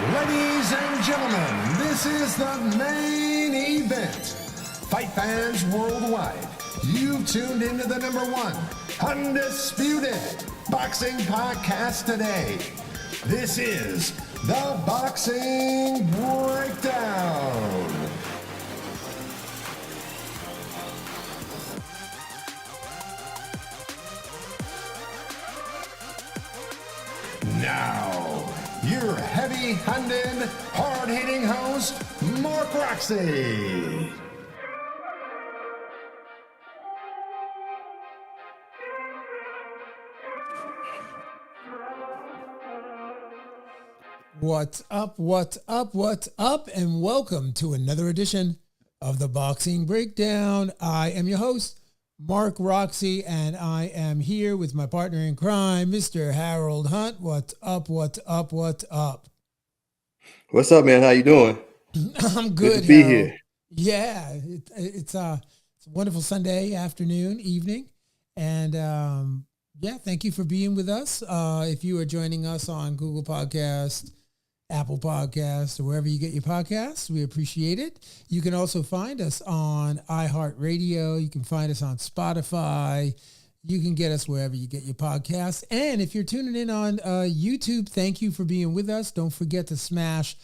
Ladies and gentlemen, this is the main event. Fight fans worldwide, you've tuned into the #1 undisputed boxing podcast today. This is the Boxing Breakdown. Now, your heavy-handed, hard-hitting host, Mark Roxy. What's up, and welcome to another edition of the Boxing Breakdown. I am your host, Mark Roxy, and I am here with my partner in crime, Mr. Harold Hunt. What's up? What's up, man? How you doing? I'm good, to be Harold. here. Yeah, it's a wonderful Sunday afternoon, evening, and thank you for being with us. If you are joining us on Google Podcast, Apple Podcasts, or wherever you get your podcasts, we appreciate it. You can also find us on iHeartRadio. You can find us on Spotify. You can get us wherever you get your podcasts. And if you're tuning in on YouTube, thank you for being with us. Don't forget to smash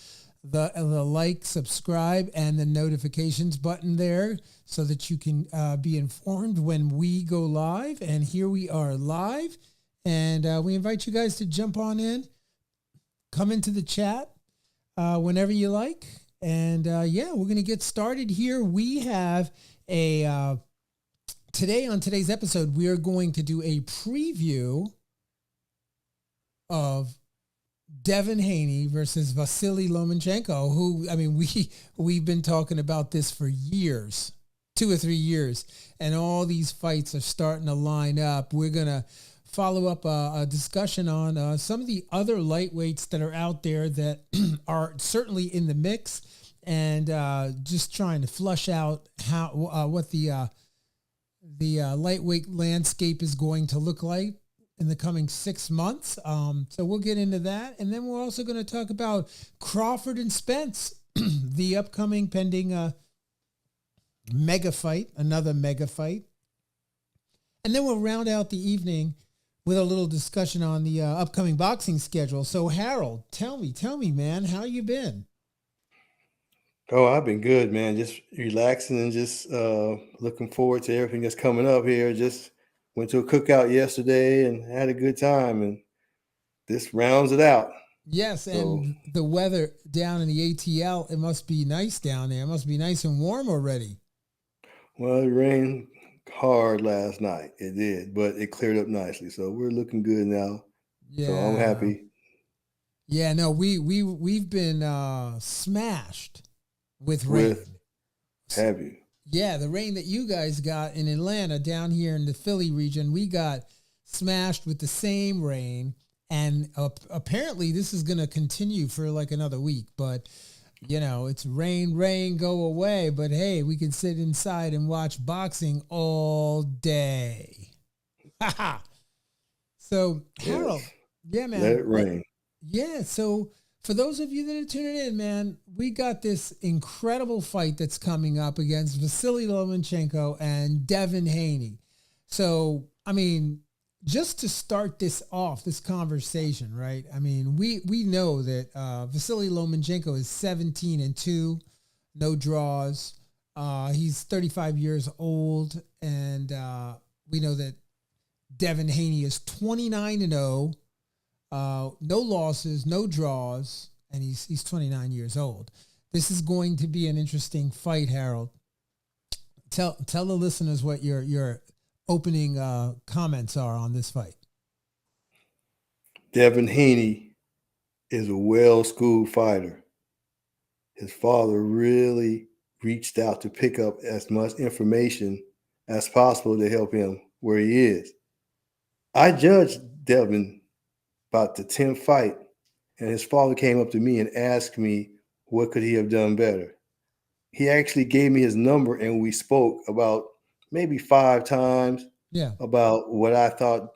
the like, subscribe, and the notifications button there so that you can be informed when we go live. And here we are live. And we invite you guys to jump on in. Come into the chat whenever you like. And we're going to get started here. We have on today's episode, we are going to do a preview of Devin Haney versus Vasily Lomachenko, who, we've been talking about this for years, 2 or 3 years, and all these fights are starting to line up. We're going to follow up a discussion on some of the other lightweights that are out there that are certainly in the mix, and just trying to flush out what the lightweight landscape is going to look like in the coming 6 months. So we'll get into that, and then we're also going to talk about Crawford and Spence, the upcoming pending mega fight, another mega fight, and then we'll round out the evening with a little discussion on the upcoming boxing schedule. So Harold, tell me, man, how you been? Oh, I've been good, man. Just relaxing and just looking forward to everything that's coming up here. Just went to a cookout yesterday and had a good time, and this rounds it out. Yes, and the weather down in the ATL, it must be nice down there. It must be nice and warm already. Well, it rained hard last night. It did, but it cleared up nicely. So we're looking good now. Yeah. So I'm happy. Yeah, no, we've been smashed with rain. Have you? Yeah, the rain that you guys got in Atlanta, down here in the Philly region, we got smashed with the same rain. And apparently this is going to continue for like another week. But, it's rain, go away. But, hey, we can sit inside and watch boxing all day. So, Harold, yeah, man. Let it rain. Yeah, so for those of you that are tuning in, man, we got this incredible fight that's coming up against Vasily Lomachenko and Devin Haney. So, just to start this off, this conversation, right? We know that Vasily Lomachenko is 17-2, no draws. He's 35 years old, and we know that Devin Haney is 29-0, no losses, no draws, and he's 29 years old. This is going to be an interesting fight, Harold. Tell the listeners what your opening comments are on this fight. Devin Haney is a well-schooled fighter. His father really reached out to pick up as much information as possible to help him where he is. I judged Devin about the 10th fight, and his father came up to me and asked me what could he have done better. He actually gave me his number, and we spoke about maybe 5 times about what I thought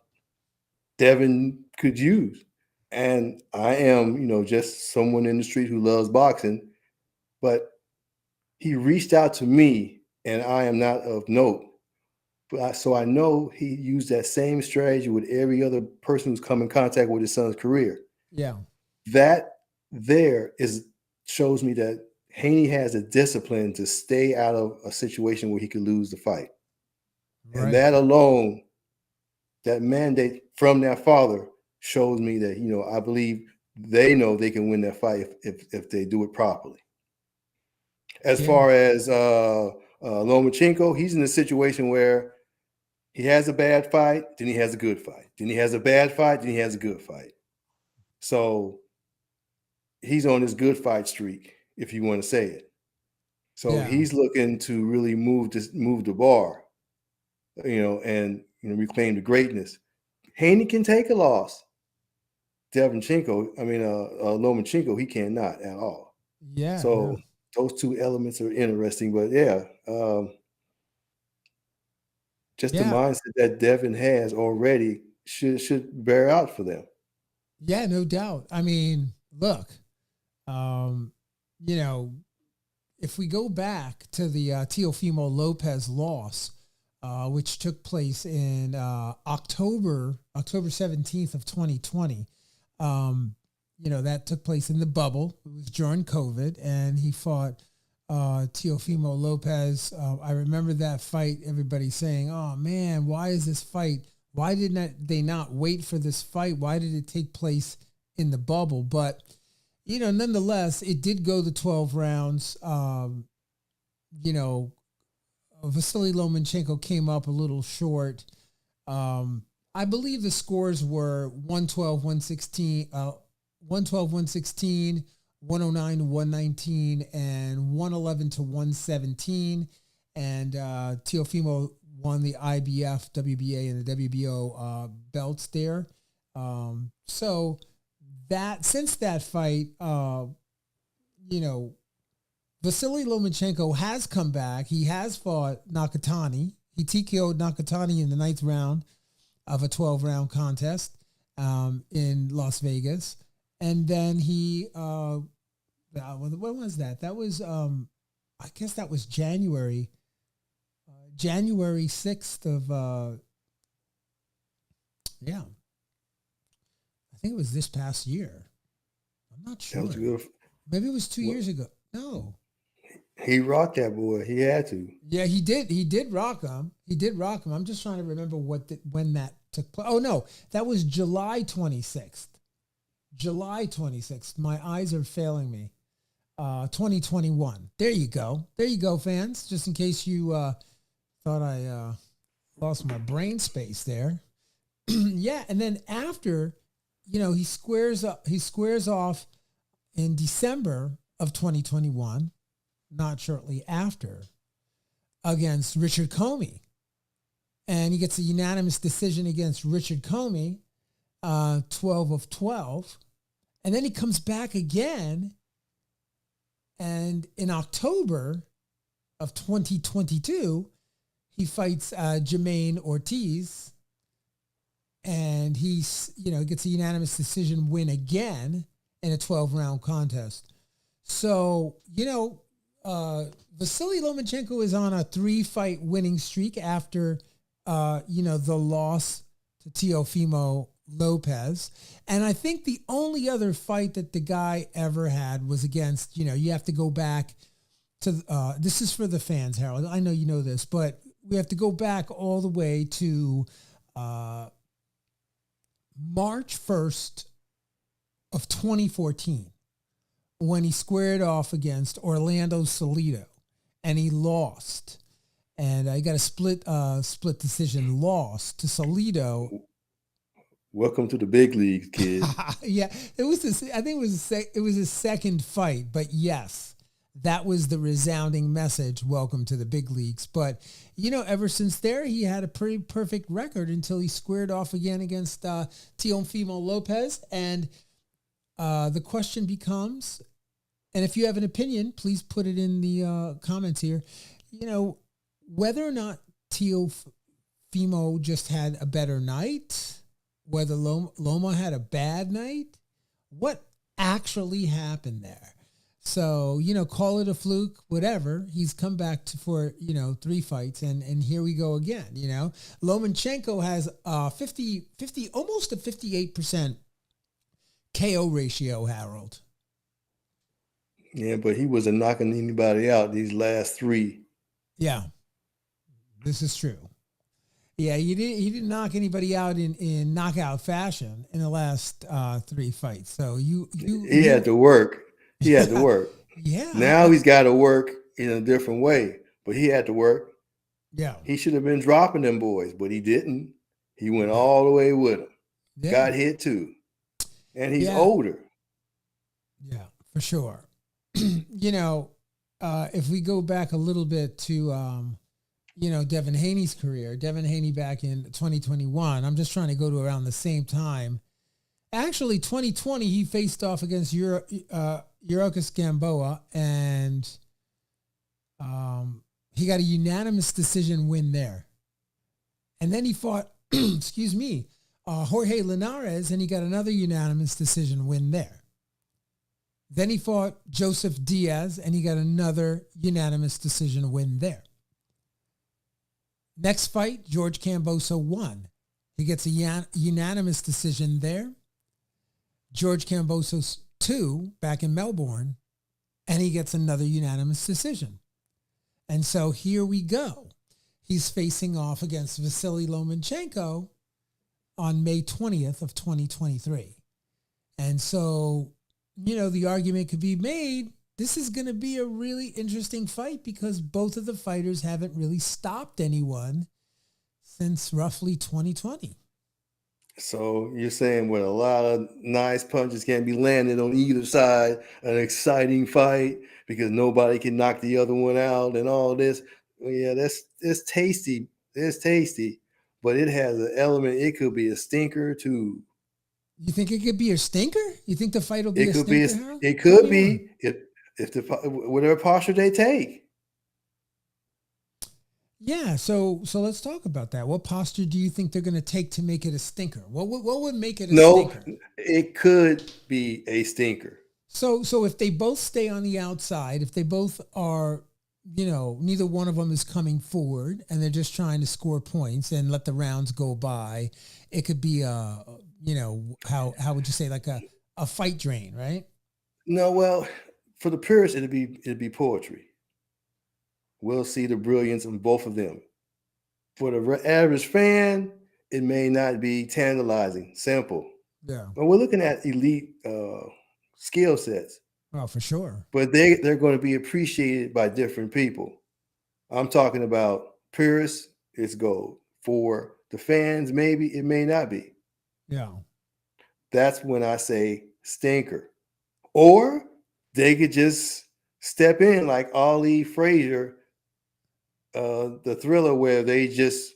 Devin could use. And I am, just someone in the street who loves boxing, but he reached out to me, and I am not of note. So I know he used that same strategy with every other person who's come in contact with his son's career. Yeah. That there shows me that Haney has the discipline to stay out of a situation where he could lose the fight. Right. And that alone, that mandate from that father shows me that, I believe they know they can win that fight if they do it properly. As far as Lomachenko, he's in a situation where he has a bad fight, then he has a good fight. Then he has a bad fight, then he has a good fight. So he's on his good fight streak, if you want to say it. So he's looking to really move the bar, and reclaim the greatness. Haney can take a loss. Lomachenko, he cannot at all. Yeah. So those two elements are interesting, but just the mindset that Devin has already should bear out for them. Yeah, no doubt. I mean, look, if we go back to the Teofimo Lopez loss, which took place in October 17th of 2020, that took place in the bubble. It was during COVID, and he fought Teofimo Lopez. I remember that fight, everybody saying, oh man, why is this fight? Why didn't they not wait for this fight? Why did it take place in the bubble? But, nonetheless, it did go the 12 rounds. Vasily Lomachenko came up a little short. I believe the scores were 112, 116, 116, 109 to 119, and 111 to 117. And Teofimo won the IBF, WBA, and the WBO belts there. So since that fight, Vasily Lomachenko has come back. He has fought Nakatani. He TKO'd Nakatani in the 9th round of a 12-round contest in Las Vegas. And then he, when was that? That was, I guess that was January 6th of, I think it was this past year. I'm not sure. That was good. Maybe it was 2 years ago. No. He rocked that boy. He had to. Yeah, he did. He did rock him. I'm just trying to remember when that took place. Oh, no. That was July 26th. July 26th. My eyes are failing me. 2021. There you go. There you go, fans. Just in case you thought I lost my brain space there. Yeah, and then after, he squares off in December of 2021, not shortly after, against Richard Comey. And he gets a unanimous decision against Richard Comey, 12 of 12. And then he comes back again. And in October of 2022, he fights Jermaine Ortiz. And he gets a unanimous decision win again in a 12-round contest. So, Vasily Lomachenko is on a 3-fight winning streak after, the loss to Teofimo Lopez. And I think the only other fight that the guy ever had was against, you have to go back to, this is for the fans, Harold. I know you know this, but we have to go back all the way to March 1st of 2014 when he squared off against Orlando Salido, and he lost. And I got a split decision loss to Salido. Welcome to the big leagues, kid. Yeah, it was I think it was his second fight, but yes, that was the resounding message. Welcome to the big leagues. But ever since there, he had a pretty perfect record until he squared off again against Teofimo Lopez. And the question becomes, and if you have an opinion, please put it in the comments here. Whether or not Teofimo just had a better night, whether Loma had a bad night, what actually happened there. So, call it a fluke, whatever. He's come back for 3 fights, and here we go again. Lomachenko has 50, almost a 58% KO ratio, Harold. Yeah, but he wasn't knocking anybody out these last 3. Yeah, this is true. Yeah, he didn't knock anybody out in knockout fashion in the last 3 fights. So he had to work. He had to work. Yeah. Now he's got to work in a different way, but he had to work. Yeah. He should have been dropping them boys, but he didn't. He went all the way with them. Yeah. Got hit too. And he's older. Yeah, for sure. If we go back a little bit to, Devin Haney's career, Devin Haney back in 2021, I'm just trying to go to around the same time. Actually, 2020, he faced off against Yuriorkis Gamboa, and he got a unanimous decision win there. And then he fought, Jorge Linares, and he got another unanimous decision win there. Then he fought Joseph Diaz, and he got another unanimous decision win there. Next fight, George Kambosos won. He gets a unanimous decision there. George Kambosos 2 back in Melbourne, and he gets another unanimous decision. And so here we go. He's facing off against Vasily Lomachenko on May 20th of 2023. And so, the argument could be made, this is going to be a really interesting fight because both of the fighters haven't really stopped anyone since roughly 2020. So you're saying with a lot of nice punches can be landed on either side, an exciting fight because nobody can knock the other one out and all this. Well, yeah, it's tasty. It's tasty, but it has an element. It could be a stinker too. You think it could be a stinker? You think the fight will be a stinker? It could be if the whatever posture they take. Yeah, so let's talk about that. What posture do you think they're going to take to make it a stinker? What would make it a stinker? No, it could be a stinker. So if they both stay on the outside, if they both are, neither one of them is coming forward and they're just trying to score points and let the rounds go by, it could be how would you say, like a fight drain, right? No, well, for the purists, it'd be poetry. We'll see the brilliance in both of them. For the average fan, it may not be tantalizing, simple. Yeah. But we're looking at elite skill sets. Oh, for sure. But they're going to be appreciated by different people. I'm talking about purists, it's gold. For the fans, maybe it may not be. Yeah. That's when I say stinker. Or they could just step in like Ali Frazier, the Thriller, where they just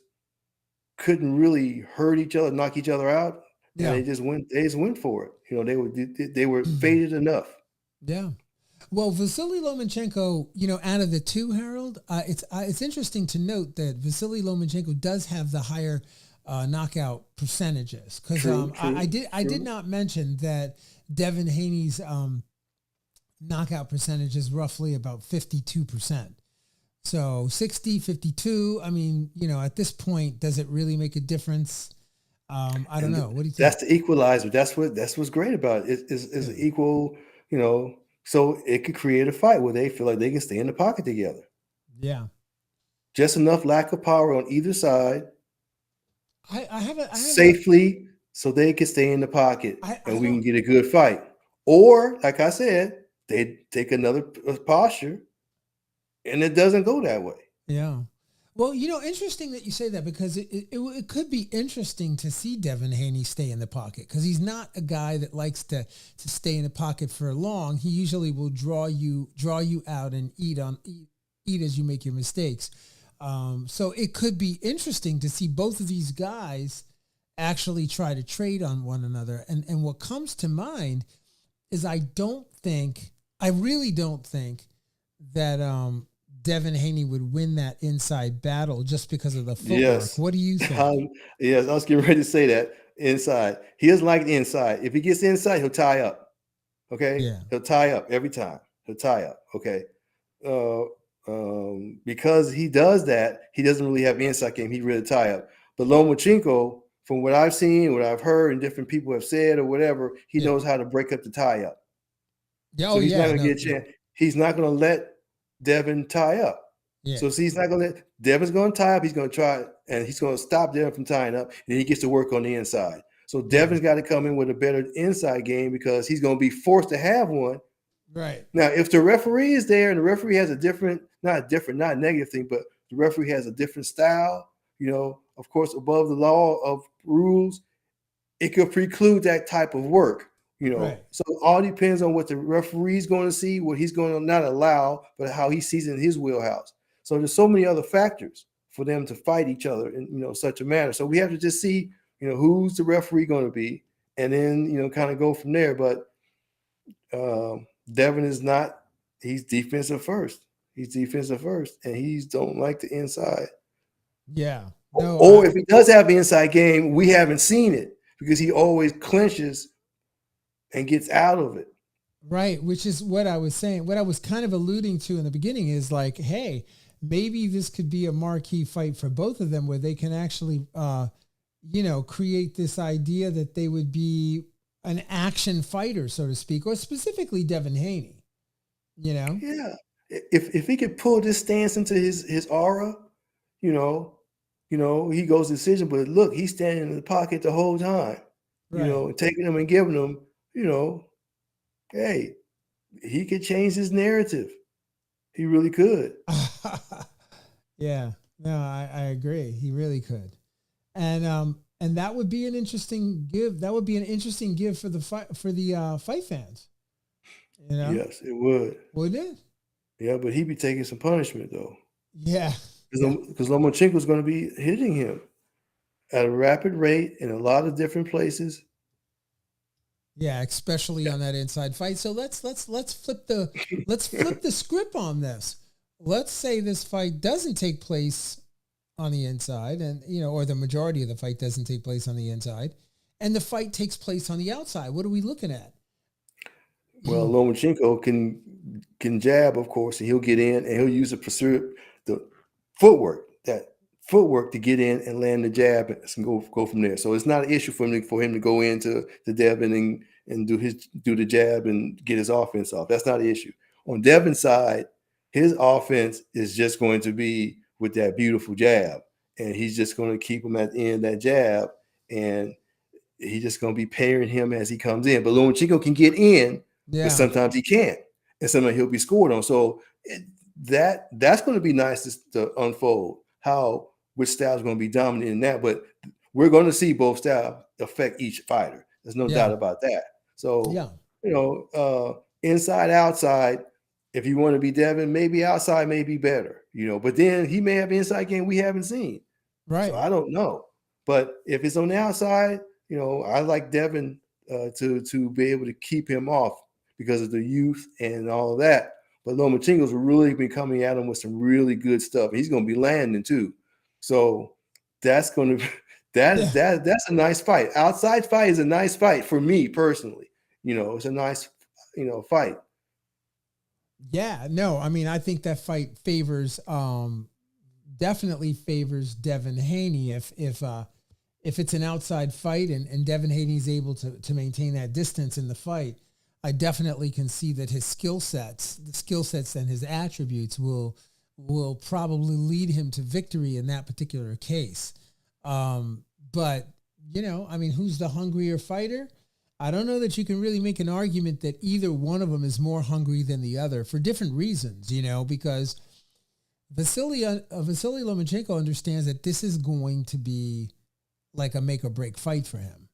couldn't really hurt each other, knock each other out. Yeah. And they just went for it. They were faded enough. Yeah. Well, Vasily Lomachenko, out of the two, Harold, it's interesting to note that Vasily Lomachenko does have the higher knockout percentages, because I did not mention that Devin Haney's knockout percentage is roughly about 52%. So 60, 52. I mean, at this point, does it really make a difference? I don't know. What do you think? That's the equalizer. That's what's great about it. Is an equal, so it could create a fight where they feel like they can stay in the pocket together. Yeah. Just enough lack of power on either side. I have safely so they can stay in the pocket and we can get a good fight. Or, like I said, they take another posture and it doesn't go that way. Yeah. Well, interesting that you say that, because it could be interesting to see Devin Haney stay in the pocket, because he's not a guy that likes to stay in the pocket for long. He usually will draw you out and eat as you make your mistakes. So it could be interesting to see both of these guys actually try to trade on one another. And what comes to mind is I really don't think that Devin Haney would win that inside battle just because of the footwork. Yes. What do you think? Yes, I was getting ready to say that. Inside. He doesn't like the inside. If he gets inside, he'll tie up. Okay, Yeah. he'll tie up every time. He'll tie up. Okay, uh, because he does that, he doesn't really have inside game. He really tie up. But Lomachenko, from what I've seen, what I've heard, and different people have said or whatever, he Yeah. knows how to break up the tie up. Yeah. So Oh, he's not yeah. going to No. get a chance. He's not going to let Devin tie up. Yeah. So see, he's not going to let Devin's going to tie up. He's going to try, and he's going to stop Devin from tying up, and he gets to work on the inside. So Devin's got to come in with a better inside game because he's going to be forced to have one. Right. Now, if the referee is there and the referee has a different, not a negative thing, but the referee has a different style, of course, above the law of rules, it could preclude that type of work. Right. So it all depends on what the referee's going to see, what he's going to not allow, but how he sees in his wheelhouse. So there's so many other factors for them to fight each other in such a manner. So we have to just see who's the referee going to be, and then kind of go from there. But Devin is not. He's defensive first. He's defensive first, and he don't like the inside. Yeah. No. Or if he does have the inside game, we haven't seen it because he always clinches and gets out of it. Right, which is what I was saying. What I was kind of alluding to in the beginning is like, hey, maybe this could be a marquee fight for both of them where they can actually, create this idea that they would be an action fighter, so to speak, or specifically Devin Haney, Yeah. If he could pull this stance into his aura, he goes decision, but look, he's standing in the pocket the whole time, right. taking them and giving them, hey, he could change his narrative. He really could. Yeah, no, I agree. He really could. And that would be an interesting give. That would be an interesting give for the fight fans. Yes, it would. Wouldn't it? Yeah, but he'd be taking some punishment though. Yeah. Because Lomachenko's going to be hitting him at a rapid rate in a lot of different places. Yeah, especially on that inside fight. So let's flip the script on this. Let's say this fight doesn't take place on the inside, and or the majority of the fight doesn't take place on the inside, and the fight takes place on the outside. What are we looking at? Well, Lomachenko can jab, of course, and he'll get in and he'll use the footwork to get in and land the jab and go from there. So it's not an issue for him to go into the Devin and do the jab and get his offense off. That's not an issue. On Devin's side, his offense is just going to be with that beautiful jab, and he's just going to keep him at the end of that jab, and he's just going to be pairing him as he comes in. But Lomachenko can get in, but sometimes he can't, and sometimes he'll be scored on. So that's going to be nice to unfold which style is going to be dominant in that. But we're going to see both styles affect each fighter. There's no doubt about that. So inside, outside. If you want to be Devin, maybe outside may be better, But then he may have inside game we haven't seen, right? So I don't know. But if it's on the outside, I like Devin to be able to keep him off because of the youth and all of that. But Lomachenko's really been coming at him with some really good stuff. He's going to be landing too. So that's going to that's a nice fight. Outside fight is a nice fight for me personally. It's a nice fight. Yeah, no, I mean, I think that fight definitely favors Devin Haney if it's an outside fight and Devin Haney's able to maintain that distance in the fight. I definitely can see that the skill sets and his attributes will probably lead him to victory in that particular case. But I mean, who's the hungrier fighter? I don't know that you can really make an argument that either one of them is more hungry than the other for different reasons, because Vasily Lomachenko understands that this is going to be like a make or break fight for him.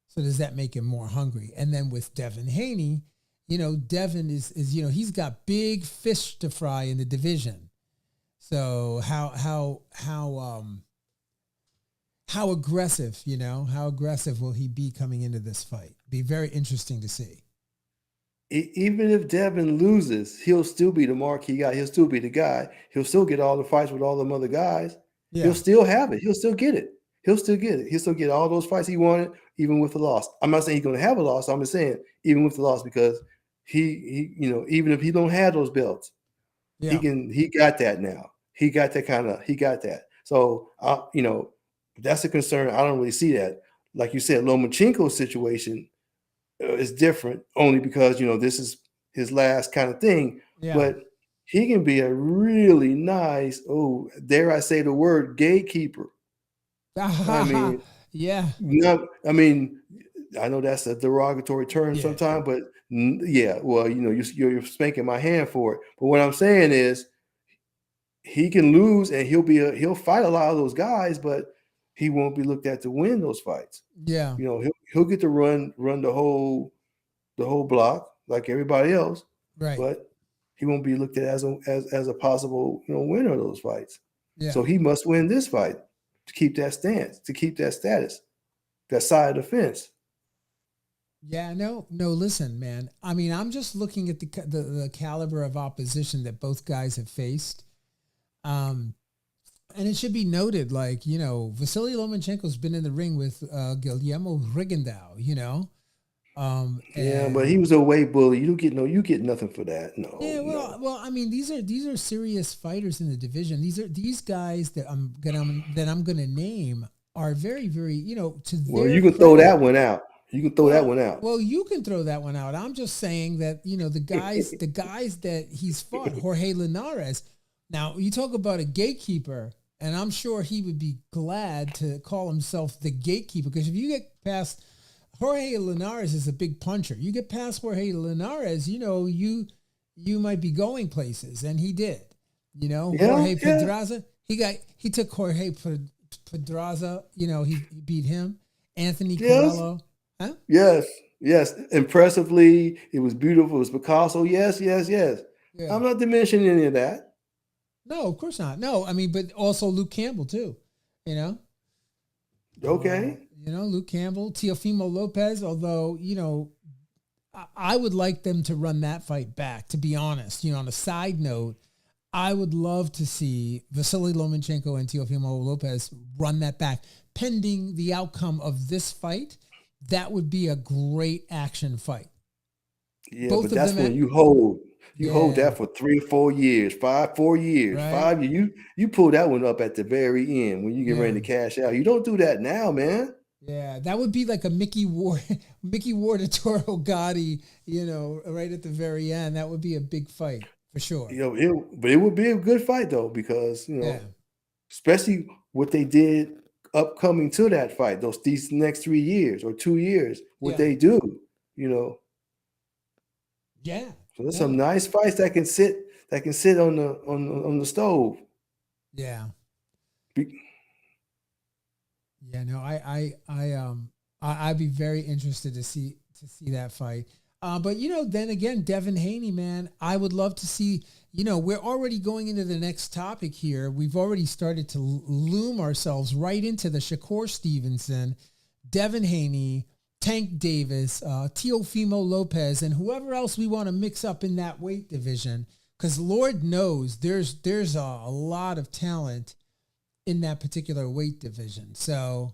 So does that make him more hungry? And then with Devin Haney, Devin is he's got big fish to fry in the division. So how aggressive, how aggressive will he be coming into this fight? Be very interesting to see. Even if Devin loses, he'll still be the marquee guy. He'll still be the guy. He'll still get all the fights with all them other guys. Yeah. He'll still have it. He'll still get it. he'll still get it. He'll still get all those fights he wanted, even with the loss. I'm not saying he's going to have a loss. I'm just saying even with the loss, because he even if he don't have those belts, Yeah. he got that now. He got that. So that's a concern. I don't really see that. Like you said, Lomachenko's situation is different only because this is his last kind of thing. Yeah. But he can be a really nice, dare I say the word, gatekeeper. I mean, yeah. I know that's a derogatory term sometimes, but well, you're spanking my hand for it. But what I'm saying is, he can lose and he'll fight a lot of those guys, but he won't be looked at to win those fights. Yeah. He'll get to run the whole block like everybody else, right? But he won't be looked at as a possible winner of those fights. Yeah. So he must win this fight to keep that stance, to keep that status, that side of the fence. Yeah, no. Listen, man. I mean, I'm just looking at the caliber of opposition that both guys have faced. And it should be noted, like, Vasily Lomachenko's been in the ring with Guillermo Rigondeaux, but he was a weight bully. You get nothing for that. No. Yeah, well, I mean, these are serious fighters in the division. These guys that I'm gonna name are very, very, to their you can credit. throw that one out. You can throw that one out. Well, you can throw that one out. I'm just saying that, the guys that he's fought, Jorge Linares. Now, you talk about a gatekeeper, and I'm sure he would be glad to call himself the gatekeeper, because if you get past Jorge Linares is a big puncher. You get past Jorge Linares, you might be going places, and he did. Jorge Pedraza, he took Jorge Pedraza, he beat him. Anthony Carello. Huh? Yes. Impressively. It was beautiful. It was Picasso. Yes. Yeah. I'm not diminishing any of that. No, of course not. No, I mean, but also Luke Campbell too, Okay. Luke Campbell, Teofimo Lopez, although, I would like them to run that fight back, to be honest. On a side note, I would love to see Vasily Lomachenko and Teofimo Lopez run that back. Pending the outcome of this fight, that would be a great action fight. Yeah, but that's when you hold that for 3 or 4 years, 4 years, right. 5 years. You pull that one up at the very end when you get ready to cash out. You don't do that now, man. Yeah, that would be like a Mickey Ward to Toro Gotti, right at the very end. That would be a big fight for sure. But it would be a good fight though, because especially what they did upcoming to that fight, these next 3 years or 2 years, what they do, Yeah. So there's some nice fights that can sit on the stove. Yeah. Yeah, no, I'd be very interested to see that fight. But then again, Devin Haney, man, I would love to see. We're already going into the next topic here. We've already started to loom ourselves right into the Shakur Stevenson, Devin Haney, Tank Davis, Teofimo Lopez, and whoever else we want to mix up in that weight division. Because Lord knows there's a lot of talent in that particular weight division. So,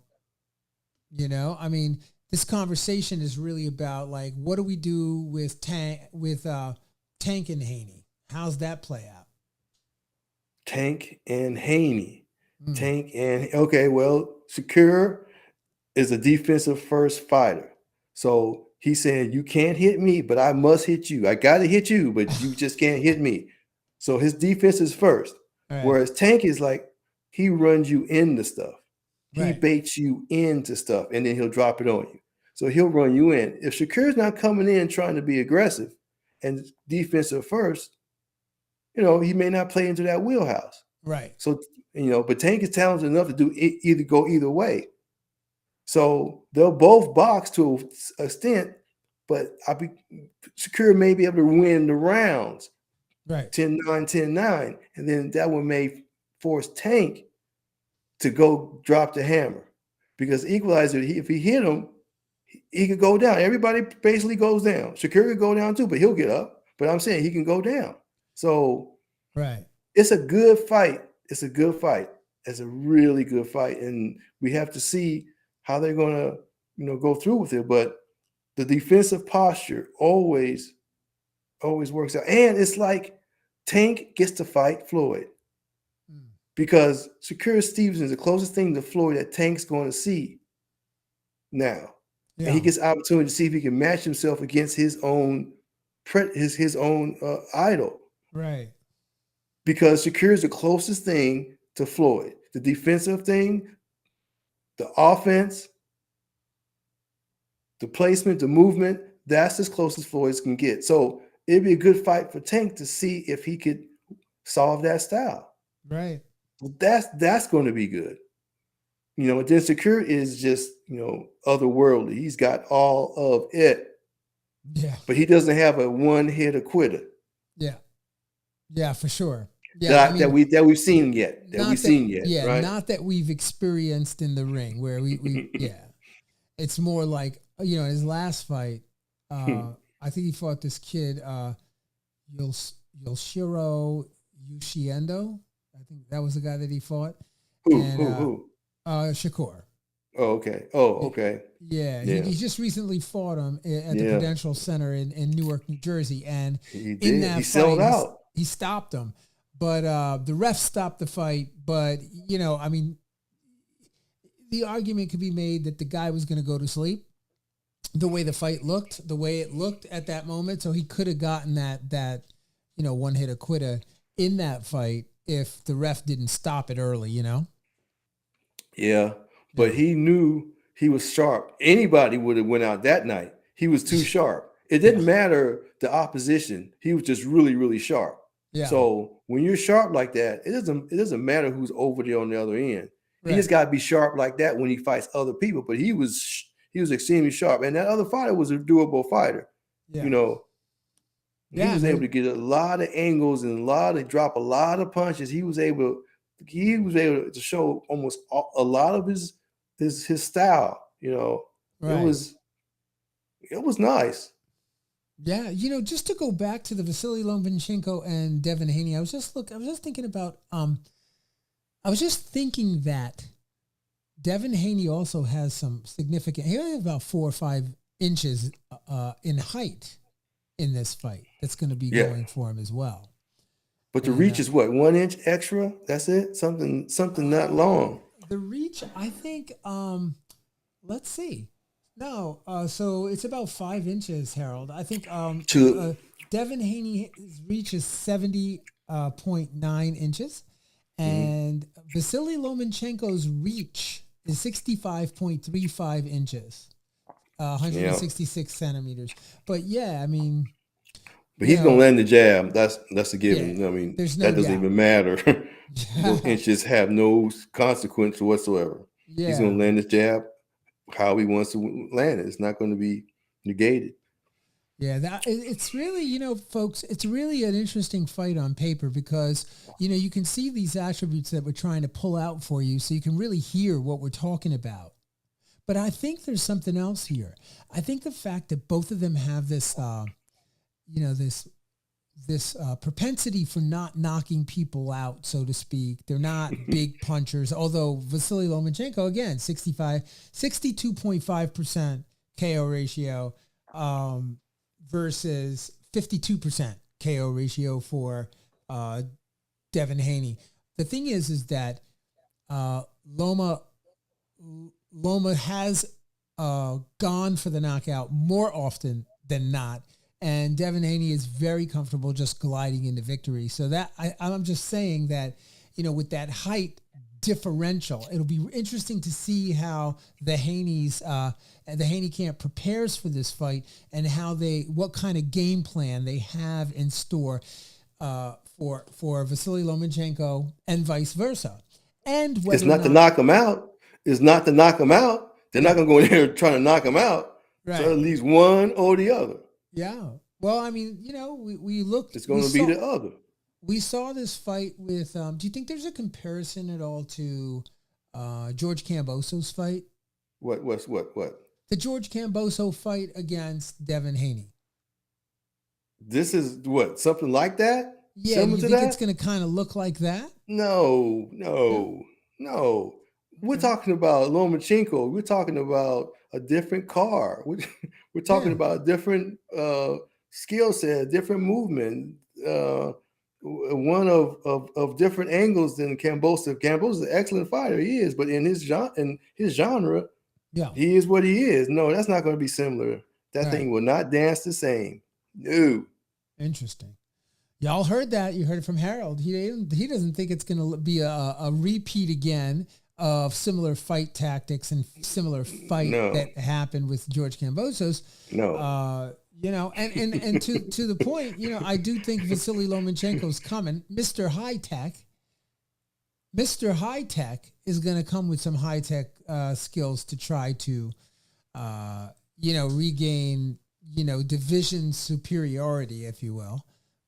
I mean, this conversation is really about, like, what do we do with Tank and Haney? How's that play out? Tank and Haney. Okay, well, Shakur is a defensive first fighter. So he's saying, you can't hit me, but I must hit you. I got to hit you, but you just can't hit me. So his defense is first. Right. Whereas Tank is like, he runs you into stuff. He baits you into stuff, and then he'll drop it on you. So he'll run you in. If Shakur's not coming in trying to be aggressive and defensive first, he may not play into that wheelhouse. Right. So, but Tank is talented enough to go either way. So they'll both box to an extent, but Shakur may be able to win the rounds. Right. 10-9, 10-9. And then that one may force Tank to go drop the hammer, because Equalizer, if he hit him, he could go down. Everybody basically goes down. Shakur could go down too, but he'll get up. But I'm saying he can go down. So it's a good fight. It's a good fight. as a really good fight, and we have to see how they're going to, go through with it. But the defensive posture always works out, and it's like Tank gets to fight Floyd because Shakur Stevenson is the closest thing to Floyd that Tank's going to see now, and he gets opportunity to see if he can match himself against his own idol, right? Because Shakur is the closest thing to Floyd. The defensive thing, the offense, the placement, the movement, that's as close as Floyd can get. So it'd be a good fight for Tank to see if he could solve that style. Right. That's going to be good. And then Shakur is just, otherworldly. He's got all of it. Yeah. But he doesn't have a one-hitter quitter. Yeah. Yeah, for sure. Yeah, that we've seen yet. Yeah, right? Not that we've experienced in the ring where we yeah. It's more like, his last fight, I think he fought this kid, Yoshiro Yushiendo. I think that was the guy that he fought. Who? Shakur. Oh, okay. Oh, okay. Yeah. He just recently fought him at the Prudential Center in Newark, New Jersey. And in that he fight, sold out. He stopped him. But the ref stopped the fight. But, the argument could be made that the guy was going to go to sleep the way the fight looked, the way it looked at that moment. So he could have gotten that one-hitter quitter in that fight if the ref didn't stop it early, Yeah, but he knew he was sharp. Anybody would have went out that night. He was too sharp. It didn't matter the opposition. He was just really, really sharp. Yeah. So when you're sharp like that, it doesn't matter who's over there on the other end. Right. He just got to be sharp like that when he fights other people. But he was extremely sharp, and that other fighter was a doable fighter. Yeah. He was able to get a lot of angles and drop a lot of punches. He was able to show almost a lot of his style. Right. It was nice. Yeah, just to go back to the Vasily Lomachenko and Devin Haney, I was just thinking that Devin Haney also has some significant. He only has about 4 or 5 inches in height in this fight. That's going to be going for him as well. But the reach is what, 1 inch extra? That's it. Something not long. The reach, I think. Let's see. No, so it's about 5 inches, Harold. I think Devin Haney's reach is 70.9 inches, and Vasily Lomachenko's reach is 65.35 inches, 166 centimeters. But but he's gonna land the jab. That's a given. Yeah, that doesn't even matter. Those inches have no consequence whatsoever. Yeah. He's gonna land his jab how he wants to land it. It's not going to be negated. Yeah, it's really, folks, it's really an interesting fight on paper because, you can see these attributes that we're trying to pull out for you so you can really hear what we're talking about. But I think there's something else here. I think the fact that both of them have this, this propensity for not knocking people out, so to speak. They're not big punchers, although Vasily Lomachenko, again, 62.5% KO ratio versus 52% KO ratio for Devin Haney. The thing is that Loma has gone for the knockout more often than not. And Devin Haney is very comfortable just gliding into victory. So that I'm just saying that, with that height differential, it'll be interesting to see how the Haney camp prepares for this fight and what kind of game plan they have in store for Vasily Lomachenko and vice versa. And it's not to knock him out. It's not to knock him out. They're not going to go in there trying to knock him out. Right. So at least one or the other. Yeah. Well, we looked. It's going to be the other. We saw this fight with. Do you think there's a comparison at all to George Camboso's fight? What? The George Camboso fight against Devin Haney. This is what, something like that? Yeah, you think it's going to kind of look like that? No. No, we're Okay. talking about Lomachenko. We're talking about a different car. We're talking Yeah. about a different skill set, different movement, one of different angles than Cambosa. Cambosa's an excellent fighter, he is, but in his genre, Yeah. he is what he is. No, that's not going to be similar. That Right. thing will not dance the same. No. Interesting. Y'all heard that. You heard it from Harold. He doesn't think it's going to be a repeat again of similar fight tactics and similar fight No. that happened with George Kambosos. No. And to the point, I do think Vasily Lomachenko's coming. Mr. High Tech is going to come with some high tech skills to try to, regain, division superiority, if you will.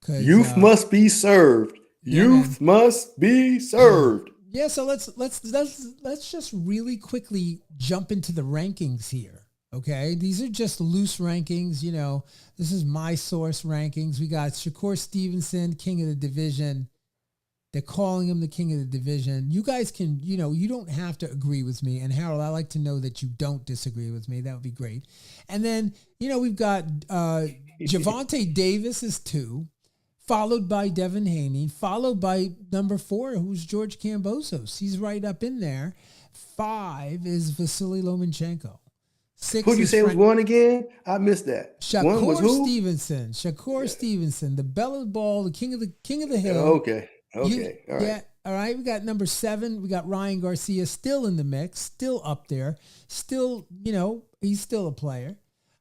Youth must be served. Yeah, Youth must be served. Yeah, so let's just really quickly jump into the rankings here. Okay, these are just loose rankings. This is my source rankings. We got Shakur Stevenson, king of the division. They're calling him the king of the division. You guys can, you don't have to agree with me. And Harold, I like to know that you don't disagree with me. That would be great. And then, we've got Gervonta Davis is 2. Followed by Devin Haney, followed by number 4, who's George Kambosos. He's right up in there. 5 is Vasily Lomachenko. 6 Who'd you say was 1 again? I missed that. 1 was Shakur who? Stevenson. Shakur Stevenson, the belle of the ball, the king of the hill. Okay. All right. Yeah. All right. We got number 7. We got Ryan Garcia still in the mix, still up there. Still, he's still a player.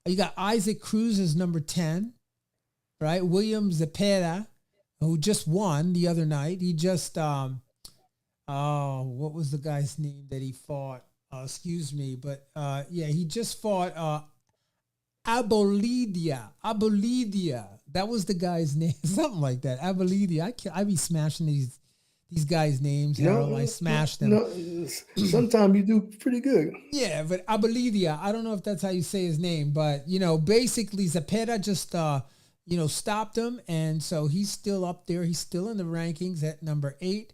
You got Isaac Cruz as number 10. Right, William Zepeda, who just won the other night. He just, what was the guy's name that he fought? Excuse me, but he just fought Abolidia. That was the guy's name, something like that. Abolidia. I be smashing these guys' names. Harold, I smashed them. No, sometimes you do pretty good. Yeah, but Abolidia. I don't know if that's how you say his name, but basically Zepeda just stopped him. And so he's still up there. He's still in the rankings at number 8.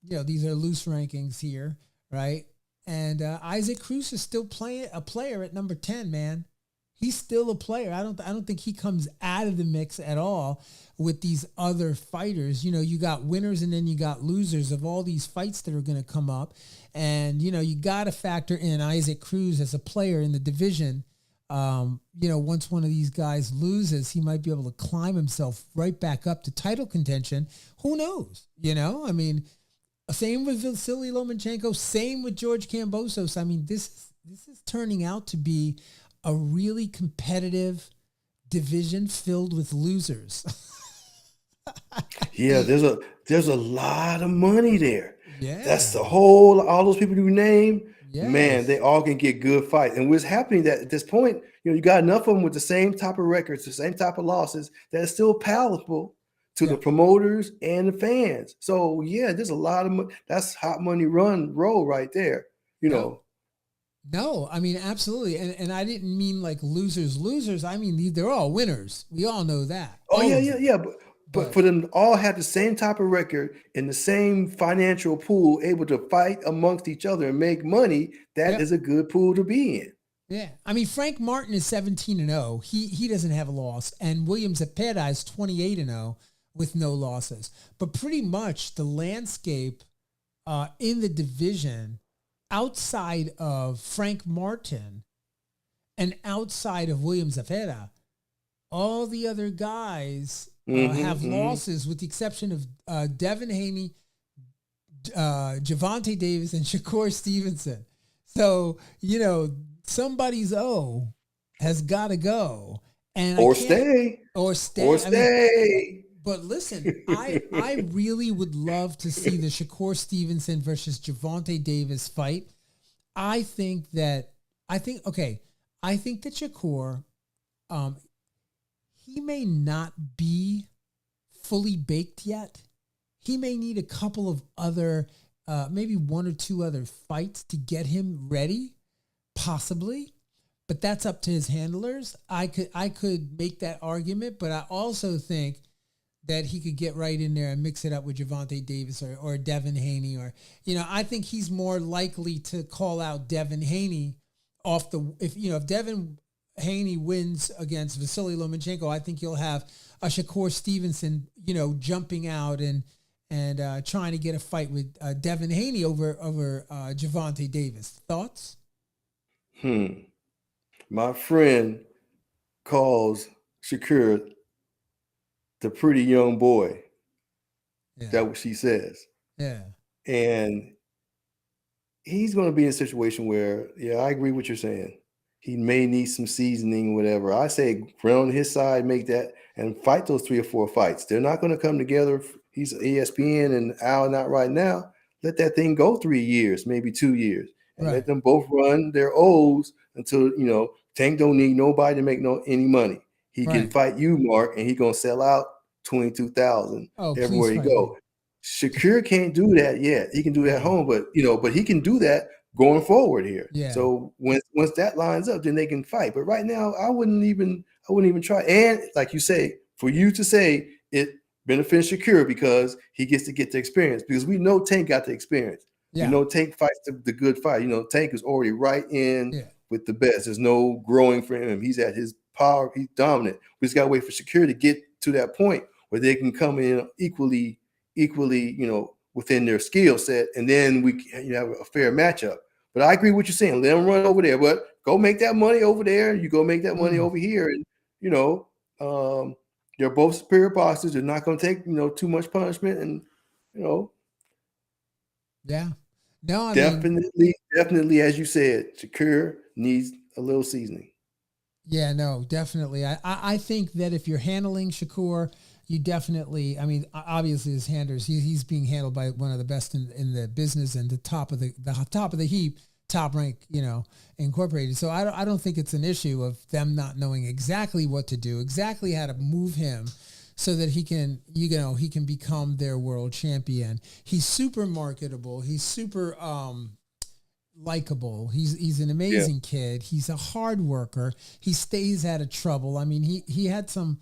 These are loose rankings here, right? And Isaac Cruz is still a player at number 10, man. He's still a player. I don't think he comes out of the mix at all with these other fighters. You got winners and then you got losers of all these fights that are going to come up. And, you got to factor in Isaac Cruz as a player in the division. Once one of these guys loses, he might be able to climb himself right back up to title contention. Who knows? Same with Vasily Lomachenko, same with George Kambosos. I mean, this is turning out to be a really competitive division filled with losers. Yeah, there's a lot of money there. Yeah. That's all those people you name. Yes. Man, they all can get good fights. And what's happening that at this point, you got enough of them with the same type of records, the same type of losses that is still palatable to the promoters and the fans. So yeah, there's a lot of money. That's hot money roll right there. No, I mean, absolutely. And I didn't mean like losers. I mean, they're all winners. We all know that. Oh, yeah. But for them to all have the same type of record in the same financial pool, able to fight amongst each other and make money, that is a good pool to be in. Yeah. I mean, Frank Martin is 17-0. He doesn't have a loss. And William Zepeda is 28-0 with no losses. But pretty much the landscape in the division outside of Frank Martin and outside of William Zepeda, all the other guys have losses with the exception of Devin Haney, Gervonta Davis, and Shakur Stevenson. So, somebody's O has got to go. Or stay. But listen, I really would love to see the Shakur Stevenson versus Gervonta Davis fight. I think that Shakur, he may not be fully baked yet. He may need a couple of other, maybe 1 or 2 other fights to get him ready, possibly. But that's up to his handlers. I could make that argument, but I also think that he could get right in there and mix it up with Gervonta Davis or Devin Haney, or, I think he's more likely to call out Devin Haney if Devin Haney wins against Vasily Lomachenko. I think you'll have a Shakur Stevenson, jumping out and trying to get a fight with Devin Haney over Gervonta Davis. Thoughts? My friend calls Shakur the pretty young boy. Yeah. That's what she says. Yeah. And he's going to be in a situation where, I agree with what you're saying. He may need some seasoning, whatever. I say run on his side, make that, and fight those 3 or 4 fights. They're not going to come together. He's ESPN and Al not right now. Let that thing go 3 years, maybe 2 years, and let them both run their O's until, Tank don't need nobody to make any money. He can fight you, Mark, and he's going to sell out 22,000 everywhere he go. Shakur can't do that yet. He can do that at home, but he can do that going forward here. Yeah. So once that lines up, then they can fight. But right now, I wouldn't even try. And like you say, for you to say it benefits Shakur because he gets to get the experience, because we know Tank got the experience. Yeah. Tank fights the good fight. Tank is already right in with the best. There's no growing for him. He's at his power. He's dominant. We just got to wait for Shakur to get to that point where they can come in equally, within their skill set, and then we have a fair matchup. But I agree with what you're saying. Let them run over there, but go make that money over there. You go make that money over here, and they're both superior boxers. They're not going to take too much punishment, and yeah, no, definitely, as you said, Shakur needs a little seasoning. Yeah, no, definitely. I think that if you're handling Shakur, you definitely, obviously as handlers, he's being handled by one of the best in the business and the top of the heap, top rank, incorporated. So I don't think it's an issue of them not knowing exactly what to do, exactly how to move him so that he can, he can become their world champion. He's super marketable. He's super likable. He's an amazing kid. He's a hard worker. He stays out of trouble. He had some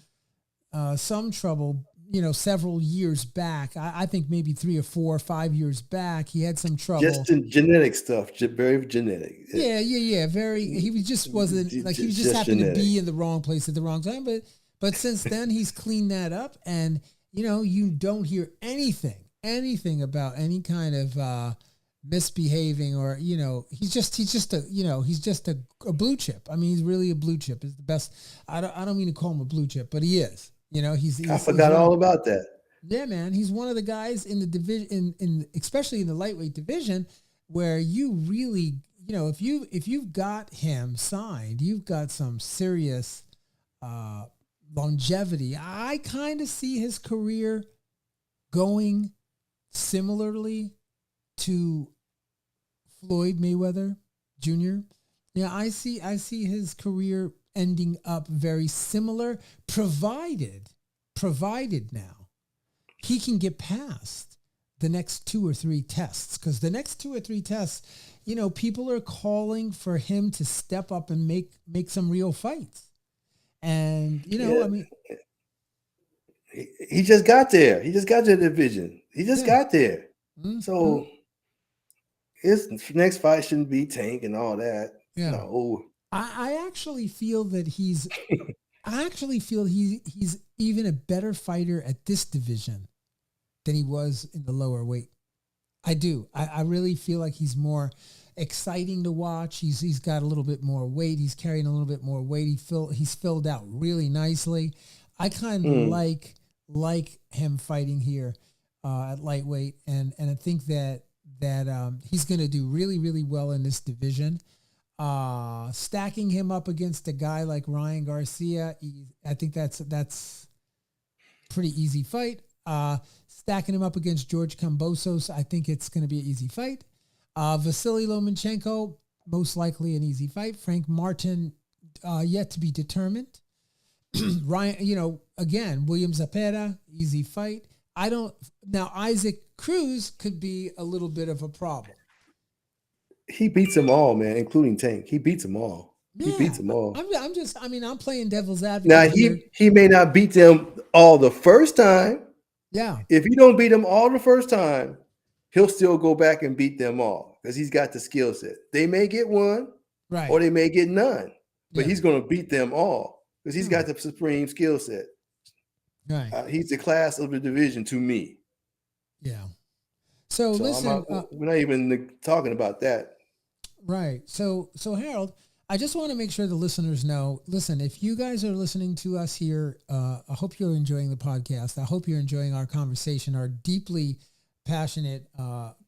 trouble, several years back. I think maybe 3 or 4 or 5 years back, he had some trouble. Just in genetic stuff, very genetic. Yeah. Very. He just wasn't like he just happened genetic. To be in the wrong place at the wrong time. But since then, he's cleaned that up, and you don't hear anything about any kind of misbehaving, or he's just a blue chip. He's really a blue chip. Is the best. I don't mean to call him a blue chip, but he is. I forgot all about that. Yeah, man, he's one of the guys in the division, in especially in the lightweight division, where you really, if you've got him signed, you've got some serious longevity. I kind of see his career going similarly to Floyd Mayweather Jr. Yeah, I see his career ending up very similar, provided now he can get past the next 2 or 3 tests, because the next 2 or 3 tests, people are calling for him to step up and make some real fights. And he just got there. He just got to the division. He just got there. Mm-hmm. So his next fight shouldn't be Tank and all that. Yeah. No. I actually feel that he's even a better fighter at this division than he was in the lower weight. I do. I really feel like he's more exciting to watch. He's got a little bit more weight. He's carrying a little bit more weight. He's filled out really nicely. I kind of like him fighting here at lightweight, and I think that he's going to do really, really well in this division. Stacking him up against a guy like Ryan Garcia, I think that's pretty easy fight. Stacking him up against George Kambosos, I think it's going to be an easy fight. Vasily Lomachenko, most likely an easy fight. Frank Martin, yet to be determined. Ryan, again, William Zepeda, easy fight. Now Isaac Cruz could be a little bit of a problem. He beats them all, man, including Tank. He beats them all. He beats them all. I'm playing devil's Now advocate here. he may not beat them all the first time. Yeah. If he don't beat them all the first time, he'll still go back and beat them all because he's got the skill set. They may get one, Right. or they may get none, but Yeah. he's going to beat them all because he's got the supreme skill set. Right. He's the class of the division to me. Yeah. So listen, we're not even talking about that. Right. So Harold, I just want to make sure the listeners know, listen, if you guys are listening to us here, I hope you're enjoying the podcast. I hope you're enjoying our conversation, our deeply passionate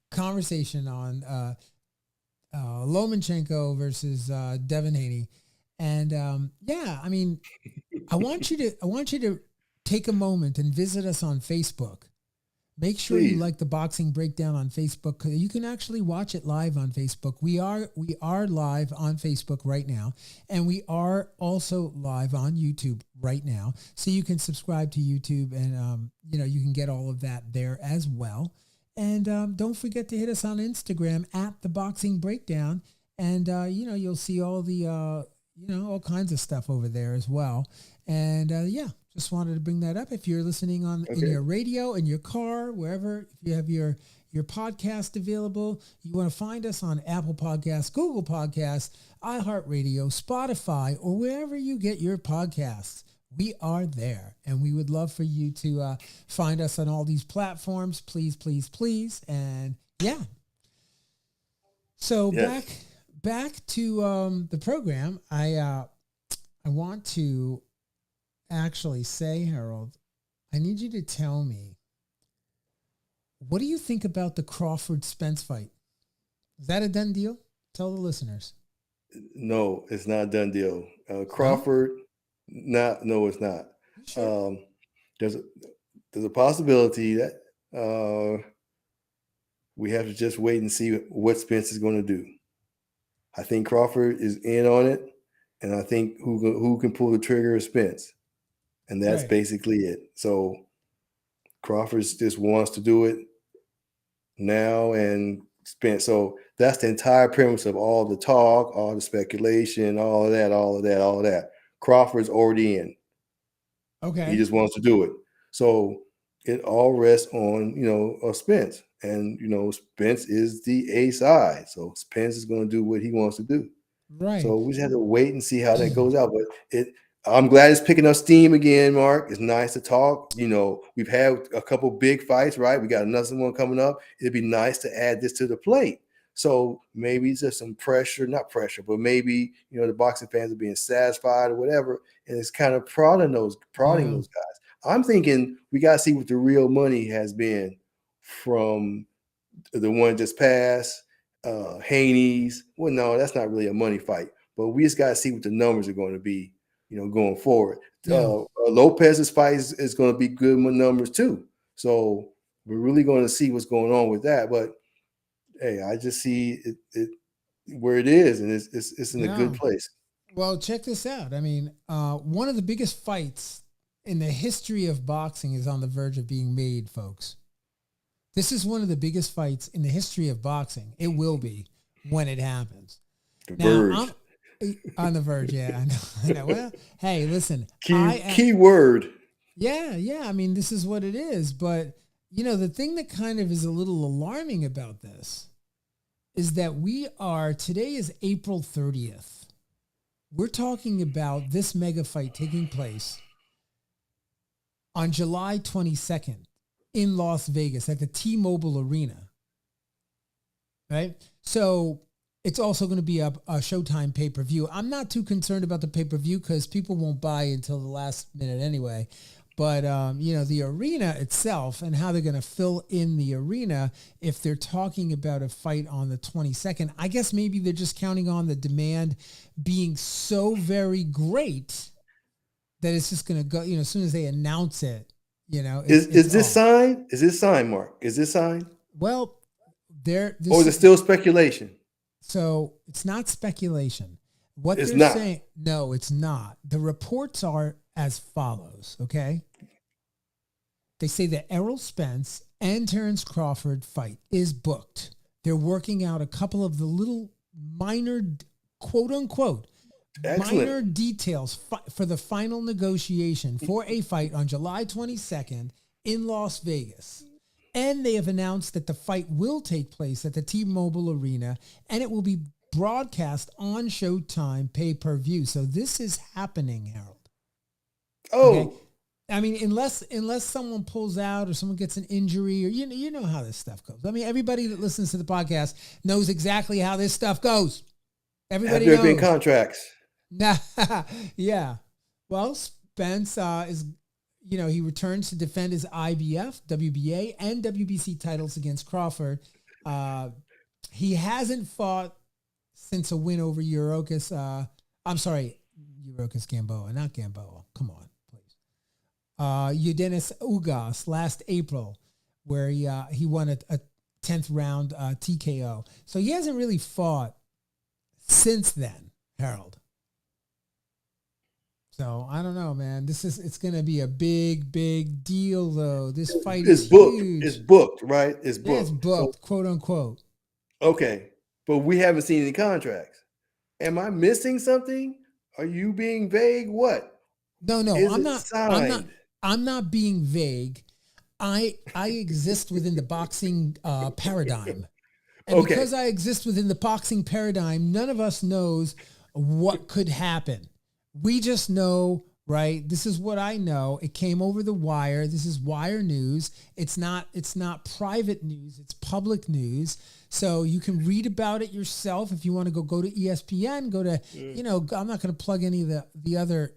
conversation on Lomachenko versus Devin Haney. And I mean, I want you to take a moment and visit us on Facebook. Make sure you like the Boxing Breakdown on Facebook. You can actually watch it live on Facebook. We are live on Facebook right now, and we are also live on YouTube right now. So you can subscribe to YouTube, and you can get all of that there as well. And don't forget to hit us on Instagram at the Boxing Breakdown, and you'll see all the all kinds of stuff over there as well. And just wanted to bring that up. If you're listening in your radio, in your car, wherever, if you have your podcast available, you want to find us on Apple Podcasts, Google Podcasts, iHeartRadio, Spotify, or wherever you get your podcasts. We are there, and we would love for you to find us on all these platforms. Please, please, please. And so back to the program. I want to actually say, Harold, I need you to tell me, what do you think about the Crawford Spence fight? Is that a done deal? Tell the listeners. No, it's not a done deal. Crawford, no, it's not. Sure. There's a possibility that we have to just wait and see what Spence is going to do. I think Crawford is in on it, and I think who can pull the trigger is Spence. And that's basically it. So Crawford just wants to do it now and Spence. So that's the entire premise of all the talk, all the speculation, all of that. Crawford's already in. Okay. He just wants to do it. So it all rests on, Spence. And, Spence is the A side. So Spence is going to do what he wants to do. Right. So we just have to wait and see how that goes out. But I'm glad it's picking up steam again, Mark. It's nice to talk. We've had a couple big fights, right? We got another one coming up. It'd be nice to add this to the plate. So maybe there's some not pressure, but maybe, the boxing fans are being satisfied or whatever. And it's kind of prodding those guys. I'm thinking we got to see what the real money has been from the one just passed, Haney's. Well, no, that's not really a money fight, but we just got to see what the numbers are going to be, going forward. Lopez's fight is going to be good with numbers too. So we're really going to see what's going on with that. But hey, I just see it where it is, and it's in a good place. Well, check this out. I mean, one of the biggest fights in the history of boxing is on the verge of being made, folks. This is one of the biggest fights in the history of boxing. It will be when it happens. Verge. On the verge, yeah. I know. Well, hey, listen. Key word. Yeah. I mean, this is what it is. But, the thing that kind of is a little alarming about this is that today is April 30th. We're talking about this mega fight taking place on July 22nd in Las Vegas at the T-Mobile Arena. Right? So it's also going to be a Showtime pay-per-view. I'm not too concerned about the pay-per-view because people won't buy until the last minute anyway. But, the arena itself and how they're going to fill in the arena, if they're talking about a fight on the 22nd, I guess maybe they're just counting on the demand being so very great that it's just going to go, as soon as they announce it, Is this signed? Is this signed, Mark? Is this signed? Well, or is it still speculation? So it's not speculation. What it's they're not. saying, no, it's not. The reports are as follows, okay? They say that Errol Spence and Terrence Crawford fight is booked. They're working out a couple of the little minor, quote unquote, Excellent. minor details for the final negotiation for a fight on July 22nd in Las Vegas. And they have announced that the fight will take place at the T-Mobile Arena, and it will be broadcast on Showtime pay-per-view. So this is happening, Harold. Oh, Okay? I mean, unless someone pulls out or someone gets an injury, or you know how this stuff goes. I mean, everybody that listens to the podcast knows exactly how this stuff goes. Everybody have there knows. been contracts? Nah, yeah. Well, Spence is, he returns to defend his IBF, WBA, and WBC titles against Crawford. He hasn't fought since a win over Urocas. Urocas Gamboa, not Gamboa. Come on, please. Eudenis Ugas last April, where he won a 10th round TKO. So he hasn't really fought since then, Harold. So I don't know, man. It's going to be a big, big deal, though. This fight is booked. Huge. It's booked, right? It's booked. Yeah, it's booked, So, quote unquote. okay, but we haven't seen any contracts. Am I missing something? Are you being vague? What? No, Is I'm it not. signed? I'm not being vague. I exist within the boxing paradigm, and Okay. because I exist within the boxing paradigm, none of us knows what could happen. We just know, right? This is what I know. It came over the wire. This is wire news. It's not private news. It's public news. So you can read about it yourself. If you want to go to ESPN, go to, I'm not going to plug any of the other,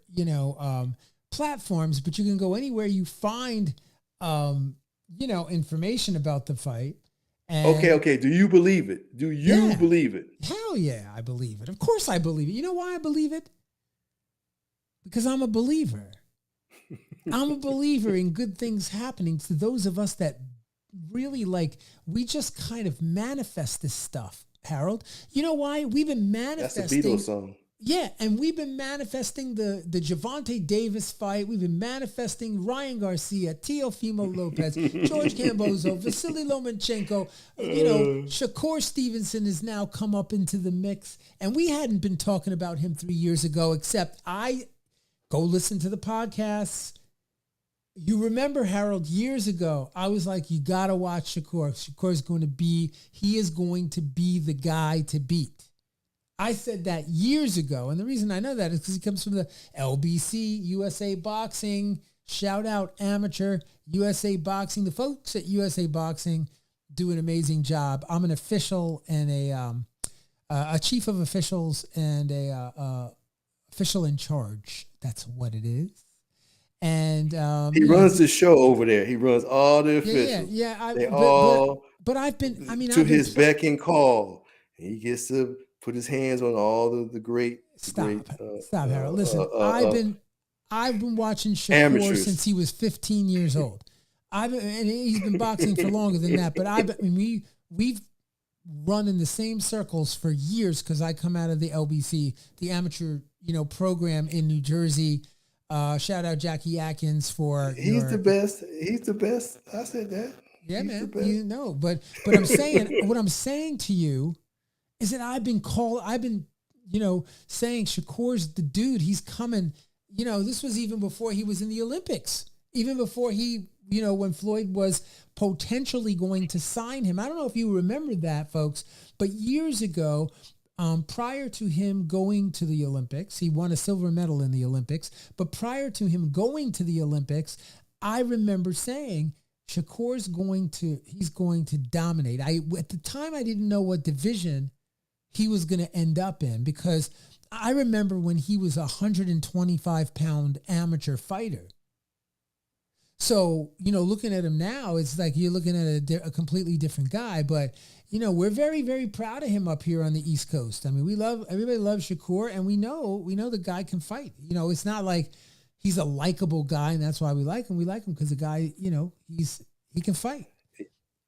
platforms, but you can go anywhere you find, information about the fight. And Okay. Do you believe it? Do you believe it? Hell yeah, I believe it. Of course I believe it. You know why I believe it? Because I'm a believer. I'm a believer in good things happening to those of us that really we just kind of manifest this stuff, Harold. You know why? We've been manifesting. That's a Beatles song. Yeah, and we've been manifesting the Gervonta Davis fight. We've been manifesting Ryan Garcia, Teofimo Lopez, George Cambozo, Vasily Lomachenko. Shakur Stevenson has now come up into the mix, and we hadn't been talking about him 3 years ago, except go listen to the podcasts. You remember, Harold, years ago, I was like, you got to watch Shakur. He is going to be the guy to beat. I said that years ago. And the reason I know that is because he comes from the LBC, USA Boxing. Shout out amateur USA Boxing. The folks at USA Boxing do an amazing job. I'm an official and a chief of officials and a official in charge. That's what it is. And he runs the show over there. He runs all the officials. Yeah. But I've been. To his beck and call. He gets to put his hands on all the great. Stop, Harold. Listen, I've been watching Shakur amateurs since he was 15 years old. And he's been boxing for longer than that. But we've run in the same circles for years because I come out of the LBC, the amateur program in New Jersey. Shout out Jackie Atkins for the best. He's the best. I said that. Yeah, he's man. But I'm saying what I'm saying to you is that I've been saying Shakur's the dude. He's coming. This was even before he was in the Olympics. Even before he, when Floyd was potentially going to sign him. I don't know if you remember that, folks, but years ago, prior to him going to the Olympics, he won a silver medal in the Olympics. But prior to him going to the Olympics, I remember saying he's going to dominate. At the time, I didn't know what division he was going to end up in because I remember when he was a 125-pound amateur fighter. So, looking at him now, it's like you're looking at a completely different guy. But, we're very, very proud of him up here on the East Coast. I mean, everybody loves Shakur, and we know the guy can fight. It's not like he's a likable guy, and that's why we like him. We like him because the guy, he can fight.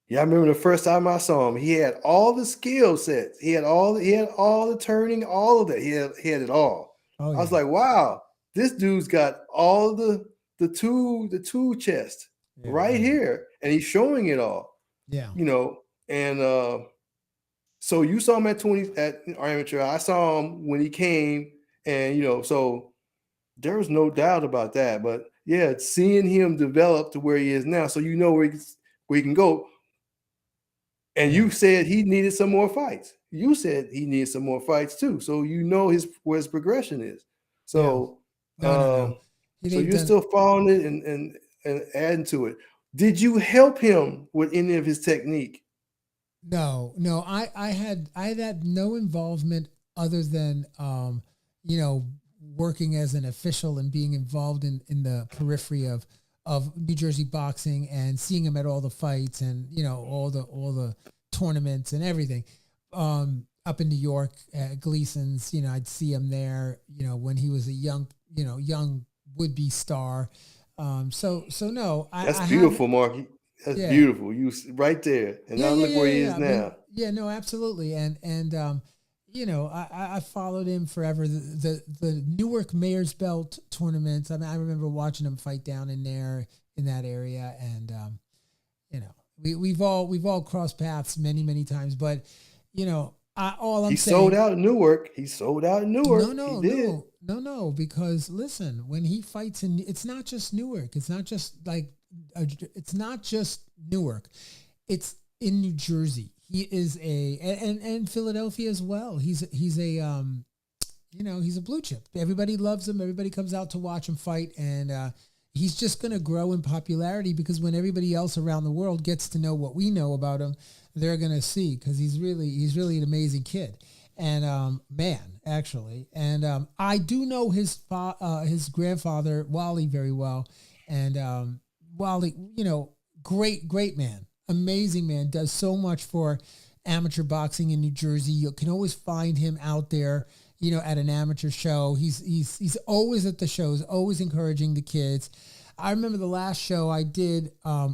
Yeah, I remember the first time I saw him, he had all the skill sets. He had all the turning, all of that. He had it all. Oh, yeah. I was like, wow, this dude's got all the tool chest right here, and he's showing it all. Yeah. And so you saw him at amateur. I saw him when he came And so there was no doubt about that. But yeah, seeing him develop to where he is now, so where he can go. And you said he needed some more fights. You said he needed some more fights too. So where his progression is. Yeah. So No. so you're still following it and adding to it. Did you help him with any of his technique? No. I had no involvement other than working as an official and being involved in the periphery of New Jersey boxing and seeing him at all the fights and all the tournaments and everything. Up in New York at Gleason's, I'd see him there, when he was a young would-be star. So no, That's beautiful, Marky. That's beautiful. You right there, and now look where he is now. No, absolutely, and I followed him forever. The Newark Mayor's Belt tournaments. I mean, I remember watching him fight down in there in that area, and we've all crossed paths many times. But he sold out in Newark. He sold out in Newark. No, because listen, when he fights it's not just Newark. It's not just Newark. It's in New Jersey. He is and Philadelphia as well. He's a blue chip. Everybody loves him. Everybody comes out to watch him fight, and he's just going to grow in popularity because when everybody else around the world gets to know what we know about him, they're going to see because he's really an amazing kid and man, actually. And I do know his grandfather Wally very well, and Wally, great man. Amazing man, does so much for amateur boxing in New Jersey. You can always find him out there, at an amateur show. He's always at the shows, always encouraging the kids. I remember the last show I did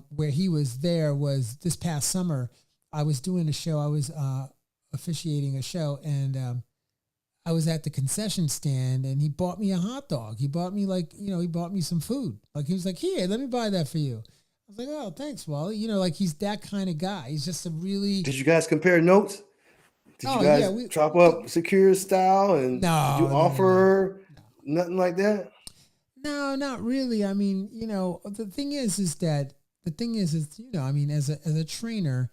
where he was there was this past summer. I was doing a show. I was officiating a show, and I was at the concession stand, and he bought me a hot dog. He bought me he bought me some food. Like he was like, "Here, let me buy that for you." I was like, "Oh, thanks, Wally." He's that kind of guy. He's just a really. Did you guys compare notes? Did you guys chop up Shakur's style? And did you offer nothing like that? No, not really. I mean, the thing is that as a trainer,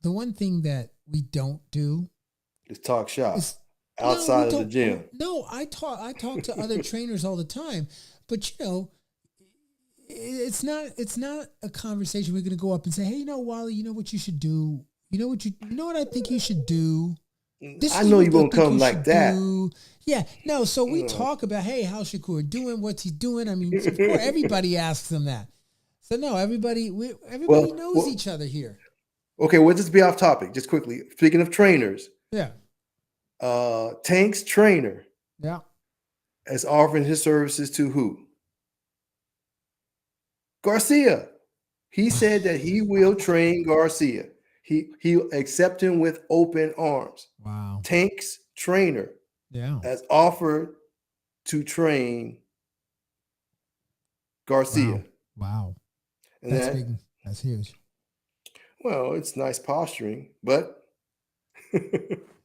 the one thing that we don't do is talk shop outside of the gym. No, I talk to other trainers all the time, but it's not a conversation we're going to go up and say, "Hey, Wally, you know what you should do? You know what I think you should do?" I know you won't come like that. Do. Yeah, no. So we talk about, "Hey, how's Shakur doing? What's he doing?" I mean, of course, everybody asks him that. So no, everybody knows each other here. Okay, we'll just be off topic, just quickly. Speaking of trainers, Tank's trainer, is offering his services to who? Garcia. He said that he will train Garcia. He'll accept him with open arms. Wow. Tank's trainer has offered to train Garcia. Wow. And that's big. That's huge. Well, it's nice posturing, but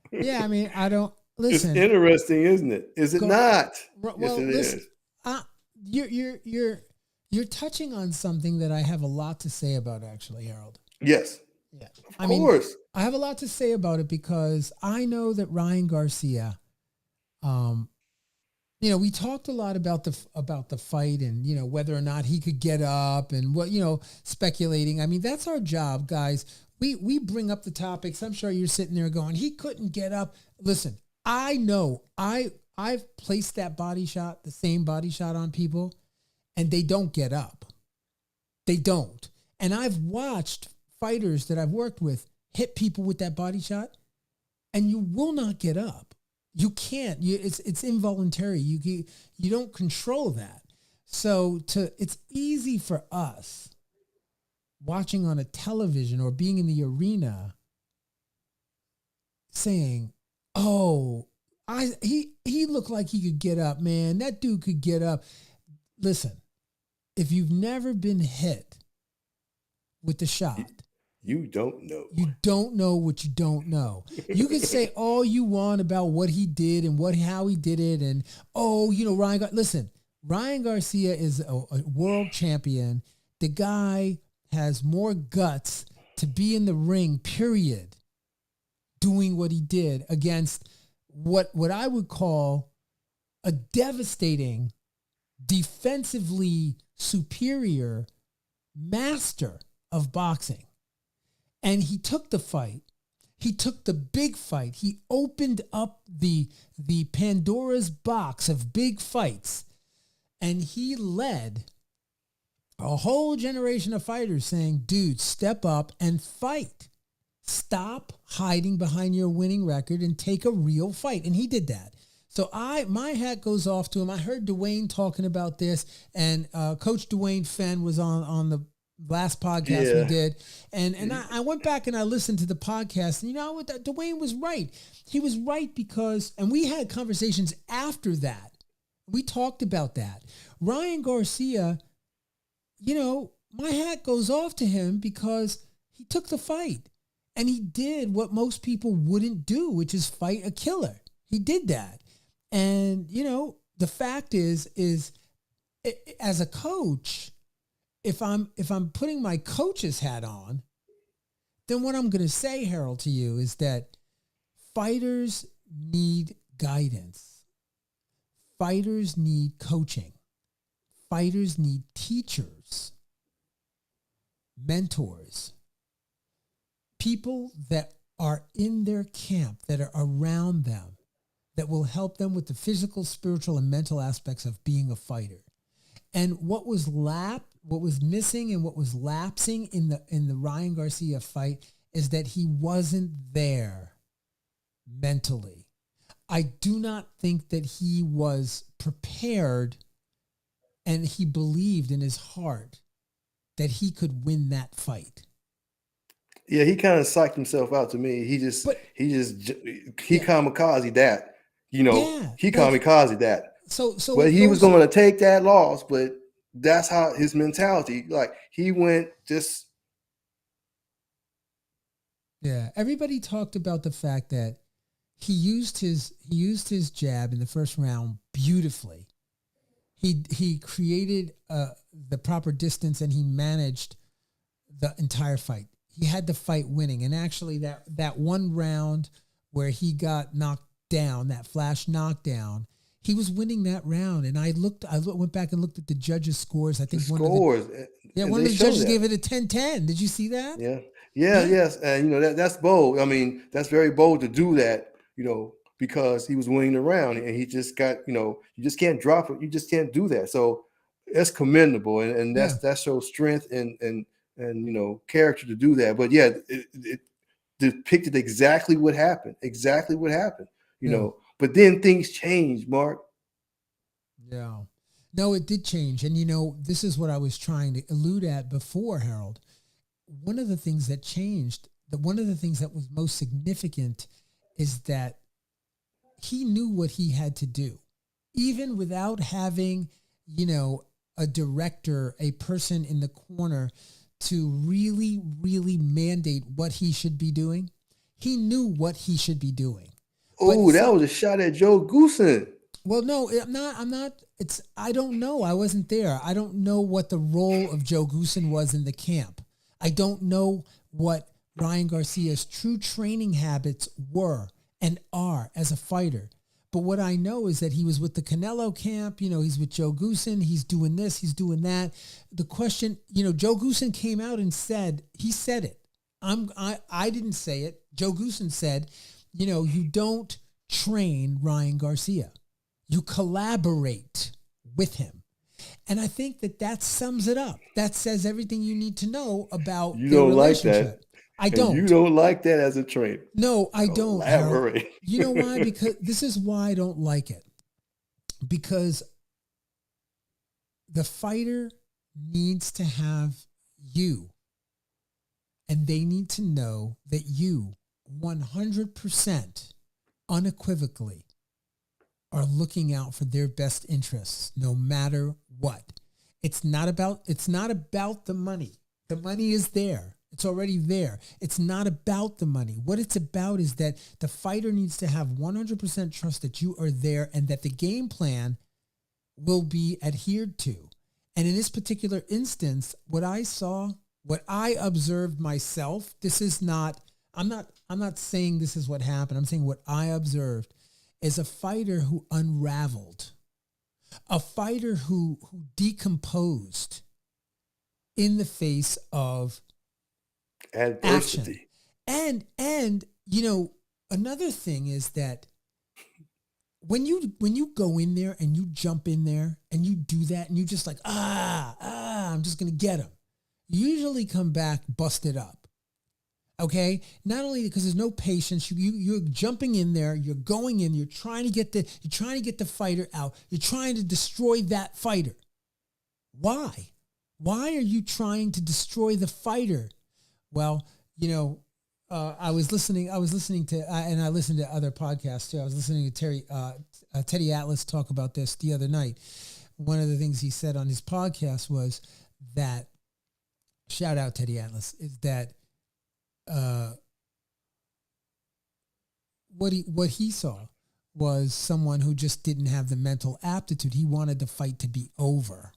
yeah, I mean, I don't listen. It's interesting, isn't it? Is it not? Well, yes, it is. You're touching on something that I have a lot to say about, actually, Harold. Yes. Yeah. Of course. I have a lot to say about it because I know that Ryan Garcia, we talked a lot about the fight and, whether or not he could get up and what, speculating. I mean, that's our job, guys. We bring up the topics. I'm sure you're sitting there going, he couldn't get up. Listen, I know I've placed that the same body shot on people, and they don't get up. They don't. And I've watched fighters that I've worked with hit people with that body shot, and you will not get up. You can't. It's involuntary. You don't control that. So it's easy for us watching on a television or being in the arena saying, "Oh, he looked like he could get up, man. That dude could get up." Listen, if you've never been hit with the shot, You don't know. You don't know what you don't know. You can say all you want about what he did and how he did it. And, Ryan Garcia is a world champion. The guy has more guts to be in the ring, period, doing what he did against what I would call a devastating, defensively superior master of boxing. And he took the fight. He took the big fight. He opened up the Pandora's box of big fights. And he led a whole generation of fighters saying, dude, step up and fight. Stop hiding behind your winning record and take a real fight. And he did that. So my hat goes off to him. I heard Dwayne talking about this, and Coach Dwayne Fenn was on the last podcast we did. And I went back and I listened to the podcast, and Dwayne was right. He was right because, and we had conversations after that. We talked about that. Ryan Garcia, my hat goes off to him because he took the fight and he did what most people wouldn't do, which is fight a killer. He did that. And, the fact is as a coach, if I'm putting my coach's hat on, then what I'm going to say, Harold, to you is that fighters need guidance. Fighters need coaching. Fighters need teachers, mentors, people that are in their camp, that are around them, that will help them with the physical, spiritual, and mental aspects of being a fighter. And what was missing and what was lapsing in the Ryan Garcia fight is that he wasn't there mentally. I do not think that he was prepared, and he believed in his heart that he could win that fight. Yeah, he kind of psyched himself out to me. He kamikaze that, he kamikaze that. But he was going to take that loss, but that's how his mentality, like he went just. Yeah. Everybody talked about the fact that he used his jab in the first round beautifully. He created the proper distance, and he managed the entire fight. He had the fight winning. And actually that one round where he got knocked down, that flash knockdown, he was winning that round. And I went back and looked at the judges' scores. I think one of the judges gave it a 10-10. Did you see that? Yeah. Yes. And that's bold. I mean, that's very bold to do that, because he was winning the round, and he just got, you just can't drop it. You just can't do that. So that's commendable. And that shows strength and character to do that. But it depicted exactly what happened. But then things changed, Mark. Yeah. No, it did change. And, this is what I was trying to allude at before, Harold. One of the things that changed, one of the things that was most significant is that he knew what he had to do, even without having, a director, a person in the corner to really, really mandate what he should be doing. He knew what he should be doing. Oh, that was a shot at Joe Goosen. Well, no, I'm not. I don't know. I wasn't there. I don't know what the role of Joe Goosen was in the camp. I don't know what Ryan Garcia's true training habits were and are as a fighter. But what I know is that he was with the Canelo camp. He's with Joe Goosen. He's doing this. He's doing that. The question, Joe Goosen came out and said it. I didn't say it. Joe Goosen said, you don't train Ryan Garcia. You collaborate with him. And I think that sums it up. That says everything you need to know about their relationship. Like that. I don't. You don't like that as a trainer. No, I don't. Collaborate. You know why? Because this is why I don't like it. Because the fighter needs to have you. And they need to know that you 100% unequivocally are looking out for their best interests no matter what. It's not about the money. The money is there. It's already there. It's not about the money. What it's about is that the fighter needs to have 100% trust that you are there and that the game plan will be adhered to. And in this particular instance, what I saw, what I observed myself, this is not, I'm not saying this is what happened. I'm saying what I observed is a fighter who unraveled, a fighter who decomposed in the face of adversity. Action. And you know, another thing is that when you go in there and you jump in there and you do that and you just like, I'm just going to get him. You usually come back busted up. Okay. Not only because there's no patience, you're jumping in there, you're going in, you're trying to get the fighter out. You're trying to destroy that fighter. Why? Why are you trying to destroy the fighter? Well, you know, I was listening to, and I listened to other podcasts too. I was listening to Teddy Atlas talk about this the other night. One of the things he said on his podcast was that, shout out Teddy Atlas, is that what he saw was someone who just didn't have the mental aptitude. He wanted the fight to be over.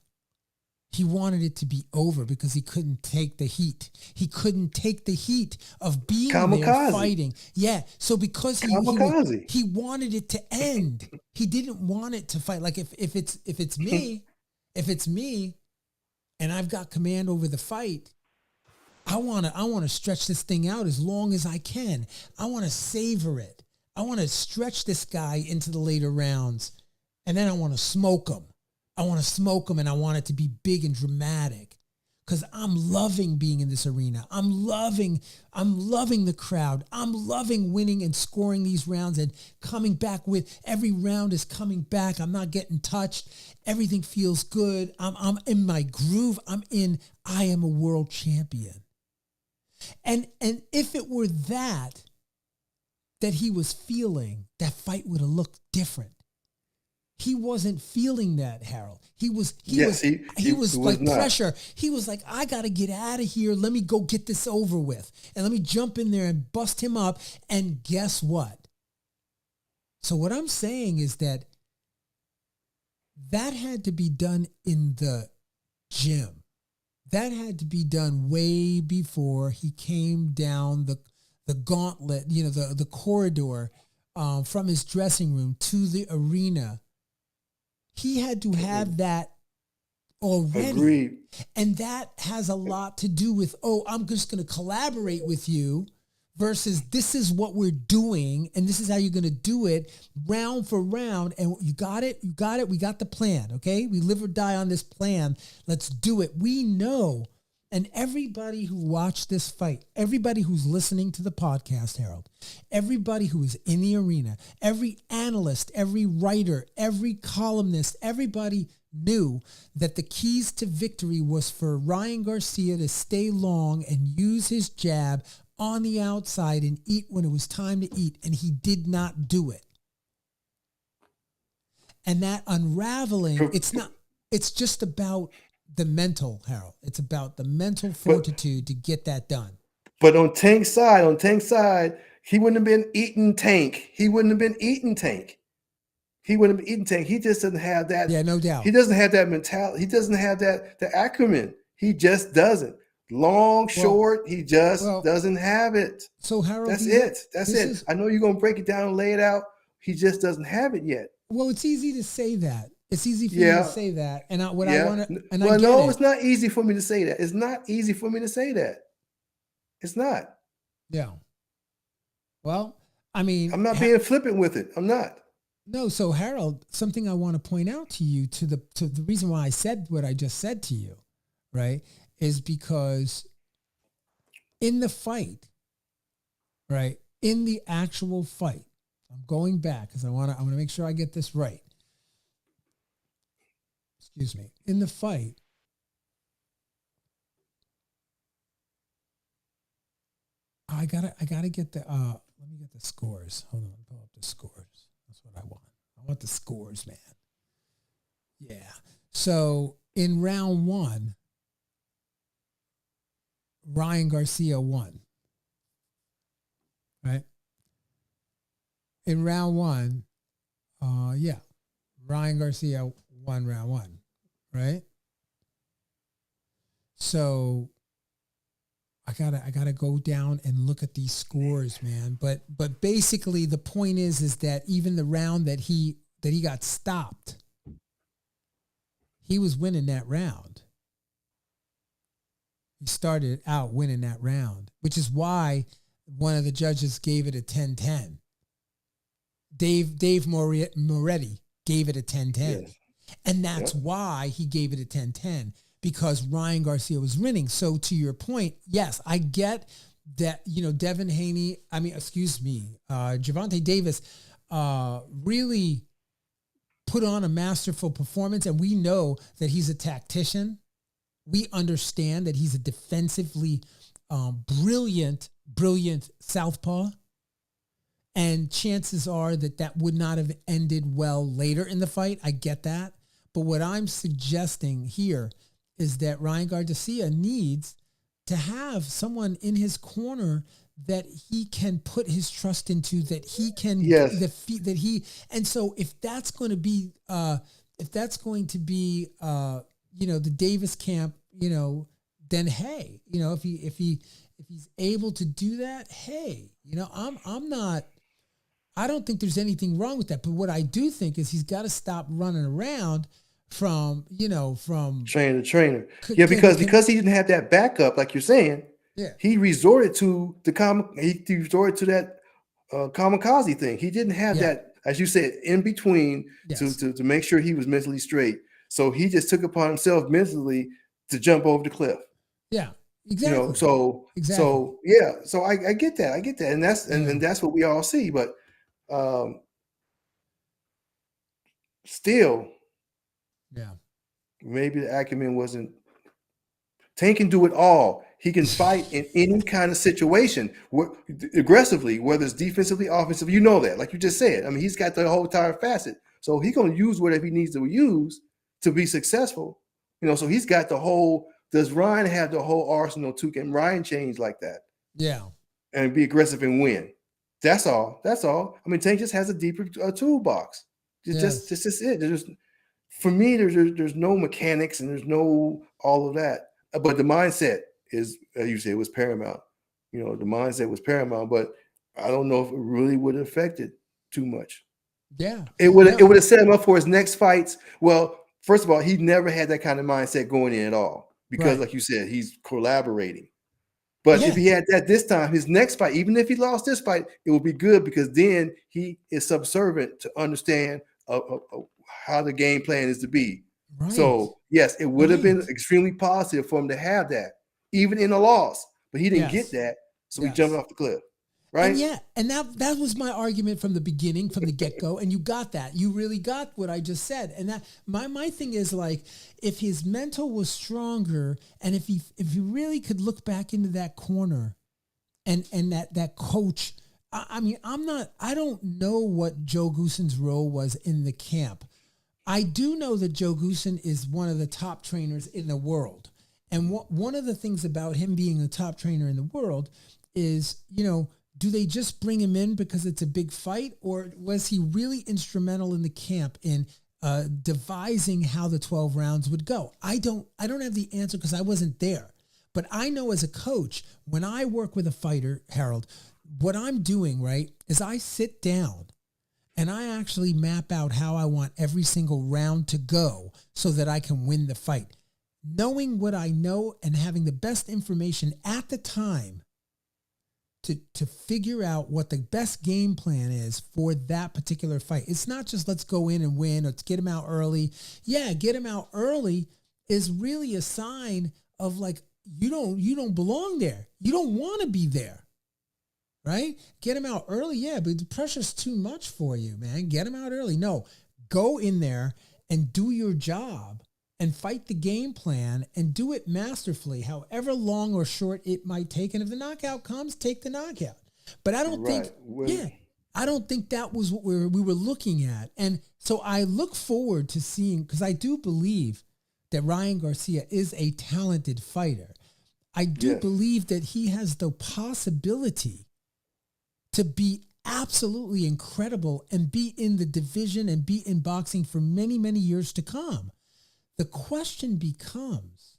He wanted it to be over because he couldn't take the heat. He couldn't take the heat of being there fighting. Yeah. So because he wanted it to end, he didn't want it to fight. Like if it's me and I've got command over the fight, I want to stretch this thing out as long as I can. I want to savor it. I want to stretch this guy into the later rounds, and then I want to smoke him. I want to smoke them, and I want it to be big and dramatic because I'm loving being in this arena. I'm loving the crowd. I'm loving winning and scoring these rounds and coming back with every round is coming back. I'm not getting touched. Everything feels good. I'm in my groove. I am a world champion. And if it were that he was feeling, that fight would have looked different. He wasn't feeling that, Harold. He was like not. Pressure. He was like, I got to get out of here. Let me go get this over with. And let me jump in there and bust him up. And guess what? So what I'm saying is that had to be done in the gym. That had to be done way before he came down the gauntlet, you know, the corridor from his dressing room to the arena. He had to have that already. Agreed. And that has a lot to do with, I'm just going to collaborate with you versus this is what we're doing and this is how you're going to do it round for round. And you got it. We got the plan. Okay. We live or die on this plan. Let's do it. We know. And everybody who watched this fight, everybody who's listening to the podcast, Harold, everybody who is in the arena, every analyst, every writer, every columnist, everybody knew that the keys to victory was for Ryan Garcia to stay long and use his jab on the outside and eat when it was time to eat. And he did not do it. And that unraveling, it's just about the mental, Harold. It's about the mental fortitude to get that done. But on Tank's side, he wouldn't have been eating Tank. He just doesn't have that. Yeah, no doubt. He doesn't have that mentality. He doesn't have the acumen. He just doesn't. Long, short, he just doesn't have it. So Harold, That's it. I know you're going to break it down and lay it out. He just doesn't have it yet. Well, it's easy to say that. It's easy for me to say that. And I want to, and well, no, it's not easy for me to say that. It's not easy for me to say that. It's not. Yeah. Well, I mean, I'm not being flippant with it. I'm not. No. So Harold, something I want to point out to you to the reason why I said what I just said to you, right, is because in the fight, right, in the actual fight, I'm going back because I want to make sure I get this right. Excuse me. In the fight, I gotta get the let me get the scores. Hold on, pull up the scores. That's what I want. I want the scores, man. Yeah. So in round one, Ryan Garcia won. Right? In round one, Ryan Garcia won round one, right? So I gotta go down and look at these scores, man. But basically the point is that even the round that he got stopped, he was winning that round. He started out winning that round, which is why one of the judges gave it a 10-10. Dave Moretti gave it a 10-10. Yes. And that's why he gave it a 10-10, because Ryan Garcia was winning. So to your point, yes, I get that, Gervonta Davis really put on a masterful performance, and we know that he's a tactician. We understand that he's a defensively brilliant southpaw. And chances are that would not have ended well later in the fight. I get that. But what I'm suggesting here is that Ryan Garcia needs to have someone in his corner that he can put his trust into, that he can defeat, that he. And so if that's going to be, the Davis camp, then hey, if he's able to do that, hey, I don't think there's anything wrong with that. But what I do think is he's got to stop running around from trainer to trainer. Because he didn't have that backup, like you're saying. Yeah. He resorted to that kamikaze thing. He didn't have that, as you said, in between to make sure he was mentally straight. So he just took upon himself mentally to jump over the cliff. Yeah. Exactly. So I get that. And that's what we all see. But still, maybe the acumen wasn't. Tank can do it all. He can fight in any kind of situation, aggressively, whether it's defensively, offensively. You know that, like you just said. I mean, he's got the whole entire facet. So he's going to use whatever he needs to use to be successful. So he's got the whole. Does Ryan have the whole arsenal too? Can Ryan change like that? Yeah, and be aggressive and win. That's all. I mean, Tank just has a deeper toolbox. Just it. For me, there's no mechanics and there's no all of that. But the mindset is, as you say, it was paramount. The mindset was paramount. But I don't know if it really would have affected too much. Yeah, it would have set him up for his next fights. Well, first of all, he never had that kind of mindset going in at all because, like you said, he's collaborating. But if he had that this time, his next fight, even if he lost this fight, it would be good because then he is subservient to understand how the game plan is to be. Right. So, yes, it would have been extremely positive for him to have that, even in a loss. But he didn't get that, so he jumped off the cliff. Right? And that was my argument from the beginning, from the get-go, and you got that. You really got what I just said. And that my thing is, like, if his mental was stronger and if he really could look back into that corner and that coach, I don't know what Joe Goossen's role was in the camp. I do know that Joe Goossen is one of the top trainers in the world. And one of the things about him being a top trainer in the world is, do they just bring him in because it's a big fight, or was he really instrumental in the camp in devising how the 12 rounds would go? I don't have the answer because I wasn't there. But I know as a coach, when I work with a fighter, Harold, what I'm doing, right, is I sit down and I actually map out how I want every single round to go so that I can win the fight. Knowing what I know and having the best information at the time to figure out what the best game plan is for that particular fight. It's not just let's go in and win or let's get him out early. Yeah, get him out early is really a sign of, like, you don't belong there. You don't want to be there, right? Get him out early, yeah, but the pressure's too much for you, man. Get him out early. No, go in there and do your job and fight the game plan and do it masterfully, however long or short it might take. And if the knockout comes, take the knockout. But I don't I don't think that was what we were looking at. And so I look forward to seeing, because I do believe that Ryan Garcia is a talented fighter. I do believe that he has the possibility to be absolutely incredible and be in the division and be in boxing for many, many years to come. The question becomes,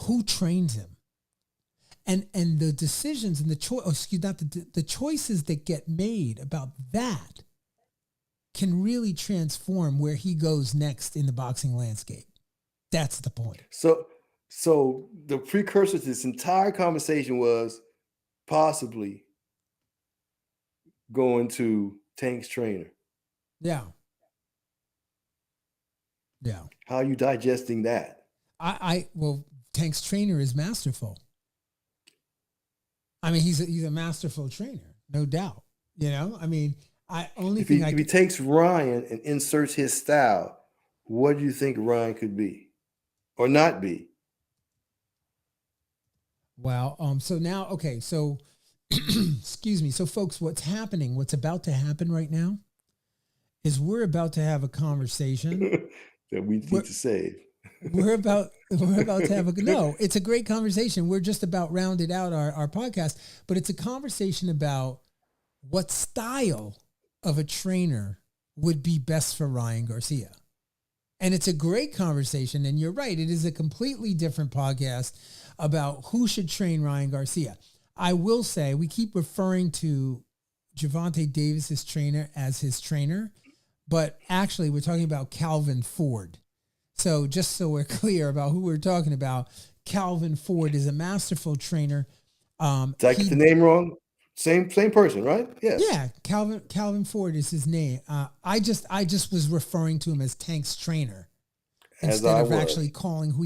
who trains him? And the decisions and the choices that get made about that can really transform where he goes next in the boxing landscape. That's the point. So the precursor to this entire conversation was possibly going to Tank's trainer. Yeah. How are you digesting that? Well, Tank's trainer is masterful. I mean, he's a masterful trainer, no doubt. You know, I mean, if he takes Ryan and inserts his style, what do you think Ryan could be or not be? Well, so now, okay, so excuse me. So folks, what's about to happen right now is we're about to have a conversation that we need to save. We're about to have no, it's a great conversation. We're just about rounded out our podcast, but it's a conversation about what style of a trainer would be best for Ryan Garcia. And it's a great conversation. And you're right. It is a completely different podcast about who should train Ryan Garcia. I will say we keep referring to Gervonta Davis's trainer as his trainer, but actually we're talking about Calvin Ford. So just so we're clear about who we're talking about, Calvin Ford is a masterful trainer. Did I get the name wrong? Same person, right? Yes. Yeah, Calvin Ford is his name. I just was referring to him as Tank's trainer instead of actually calling who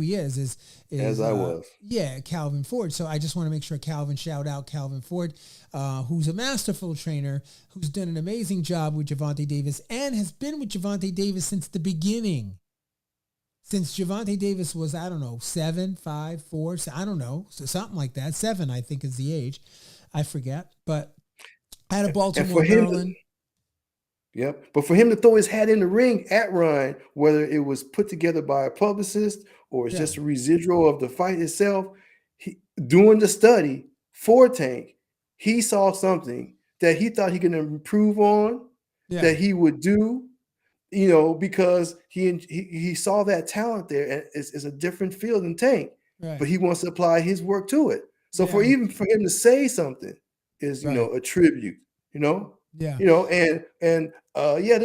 he is. As I was. Yeah, Calvin Ford. So I just want to make sure shout out Calvin Ford, who's a masterful trainer, who's done an amazing job with Gervonta Davis and has been with Gervonta Davis since the beginning. Since Gervonta Davis was, 7, 5, 4, I don't know, so something like that. 7, I think, is the age. I forget. But out of Baltimore, Maryland. Yep. But for him to throw his hat in the ring at Ryan, whether it was put together by a publicist or it's just a residual of the fight itself, doing the study for Tank, he saw something that he thought he could improve on, that he would do. Because he saw that talent there, and it's a different field than Tank, but he wants to apply his work to it. So for him to say something is, a tribute, and there's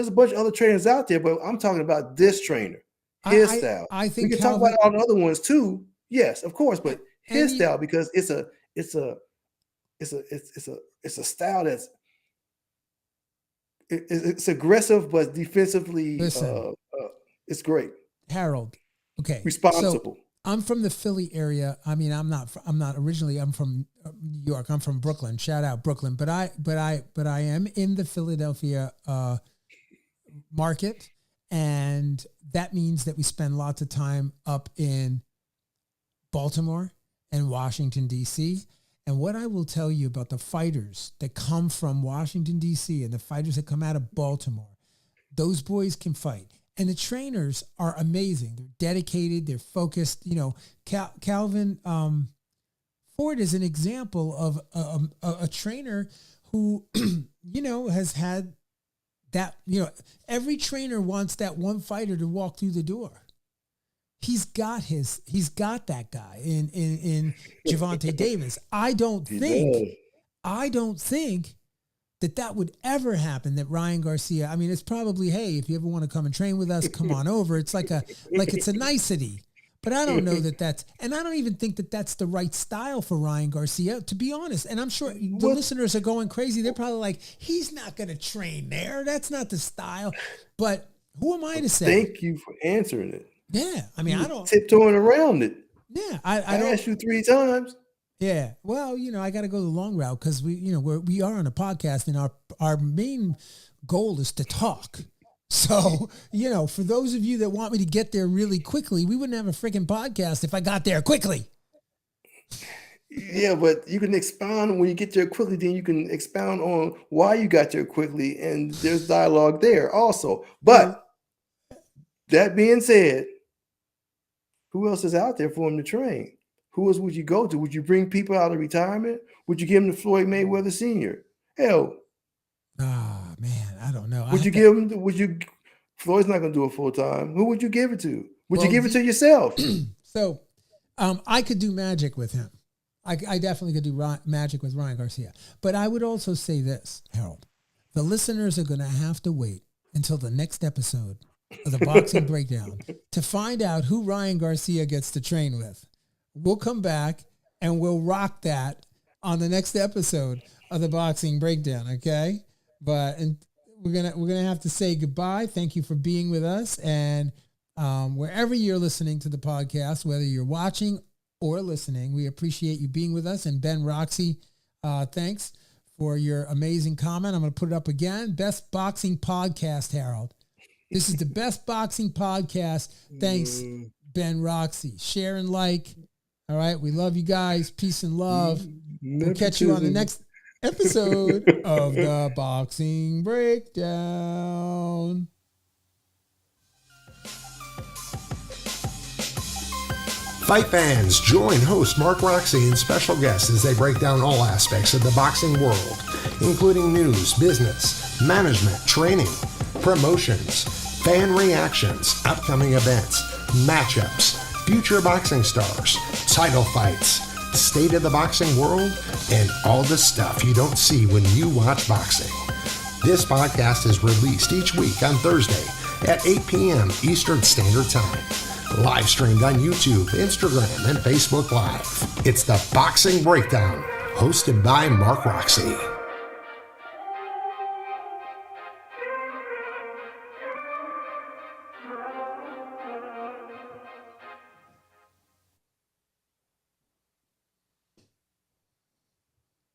a bunch of other trainers out there, but I'm talking about this trainer, his style. I think we can talk about all the other ones too. Yes, of course, but his style, because it's a style that's, it's aggressive, but defensively, it's great. Harold, okay, responsible. So I'm from the Philly area. I mean, I'm not originally. I'm from New York. I'm from Brooklyn. Shout out Brooklyn. But I am in the Philadelphia market, and that means that we spend lots of time up in Baltimore and Washington, D.C. And what I will tell you about the fighters that come from Washington, D.C. and the fighters that come out of Baltimore, those boys can fight. And the trainers are amazing. They're dedicated. They're focused. Calvin Ford is an example of a trainer who, has had that, every trainer wants that one fighter to walk through the door. He's got that guy in Gervonta Davis. I don't think that would ever happen, that Ryan Garcia, I mean, it's probably, hey, if you ever want to come and train with us, come on over. It's like it's a nicety, but I don't know and I don't even think that that's the right style for Ryan Garcia, to be honest. And I'm sure the listeners are going crazy. They're probably like, he's not going to train there. That's not the style. But who am I to say? Thank you for answering it. Yeah, I mean, I don't tiptoeing around it. Yeah, I asked you 3 times. Yeah, well, I got to go the long route because we are on a podcast, and our main goal is to talk. So, for those of you that want me to get there really quickly, we wouldn't have a freaking podcast if I got there quickly. Yeah, but you can expound when you get there quickly. Then you can expound on why you got there quickly, and there's dialogue there also. But that being said, who else is out there for him to train? who else would you go to? Would you bring people out of retirement? Would you give him to Floyd Mayweather Sr.? Hell. Ah, man, I don't know. Would you give him, Floyd's not going to do it full time. Who would you give it to? Would you give it to yourself? So I could do magic with him. I definitely could do magic with Ryan Garcia. But I would also say this, Harold. The listeners are going to have to wait until the next episode of the Boxing Breakdown to find out who Ryan Garcia gets to train with. We'll come back and we'll rock that on the next episode of the Boxing Breakdown, okay? But we're gonna have to say goodbye. Thank you for being with us, and wherever you're listening to the podcast, whether you're watching or listening, we appreciate you being with us. And Ben Roxy, thanks for your amazing comment. I'm going to put it up again. Best boxing podcast, Harold. This is the best boxing podcast. Thanks, Ben Roxy. Share and like. All right. We love you guys. Peace and love. We'll catch you on the next episode of the Boxing Breakdown. Fight fans, join host Mark Roxy and special guests as they break down all aspects of the boxing world, including news, business, management, training, promotions, fan reactions, upcoming events, matchups, future boxing stars, title fights, state of the boxing world, and all the stuff you don't see when you watch boxing. This podcast is released each week on Thursday at 8 p.m. Eastern Standard Time. Live streamed on YouTube, Instagram, and Facebook Live. It's the Boxing Breakdown, hosted by Mark Roxy.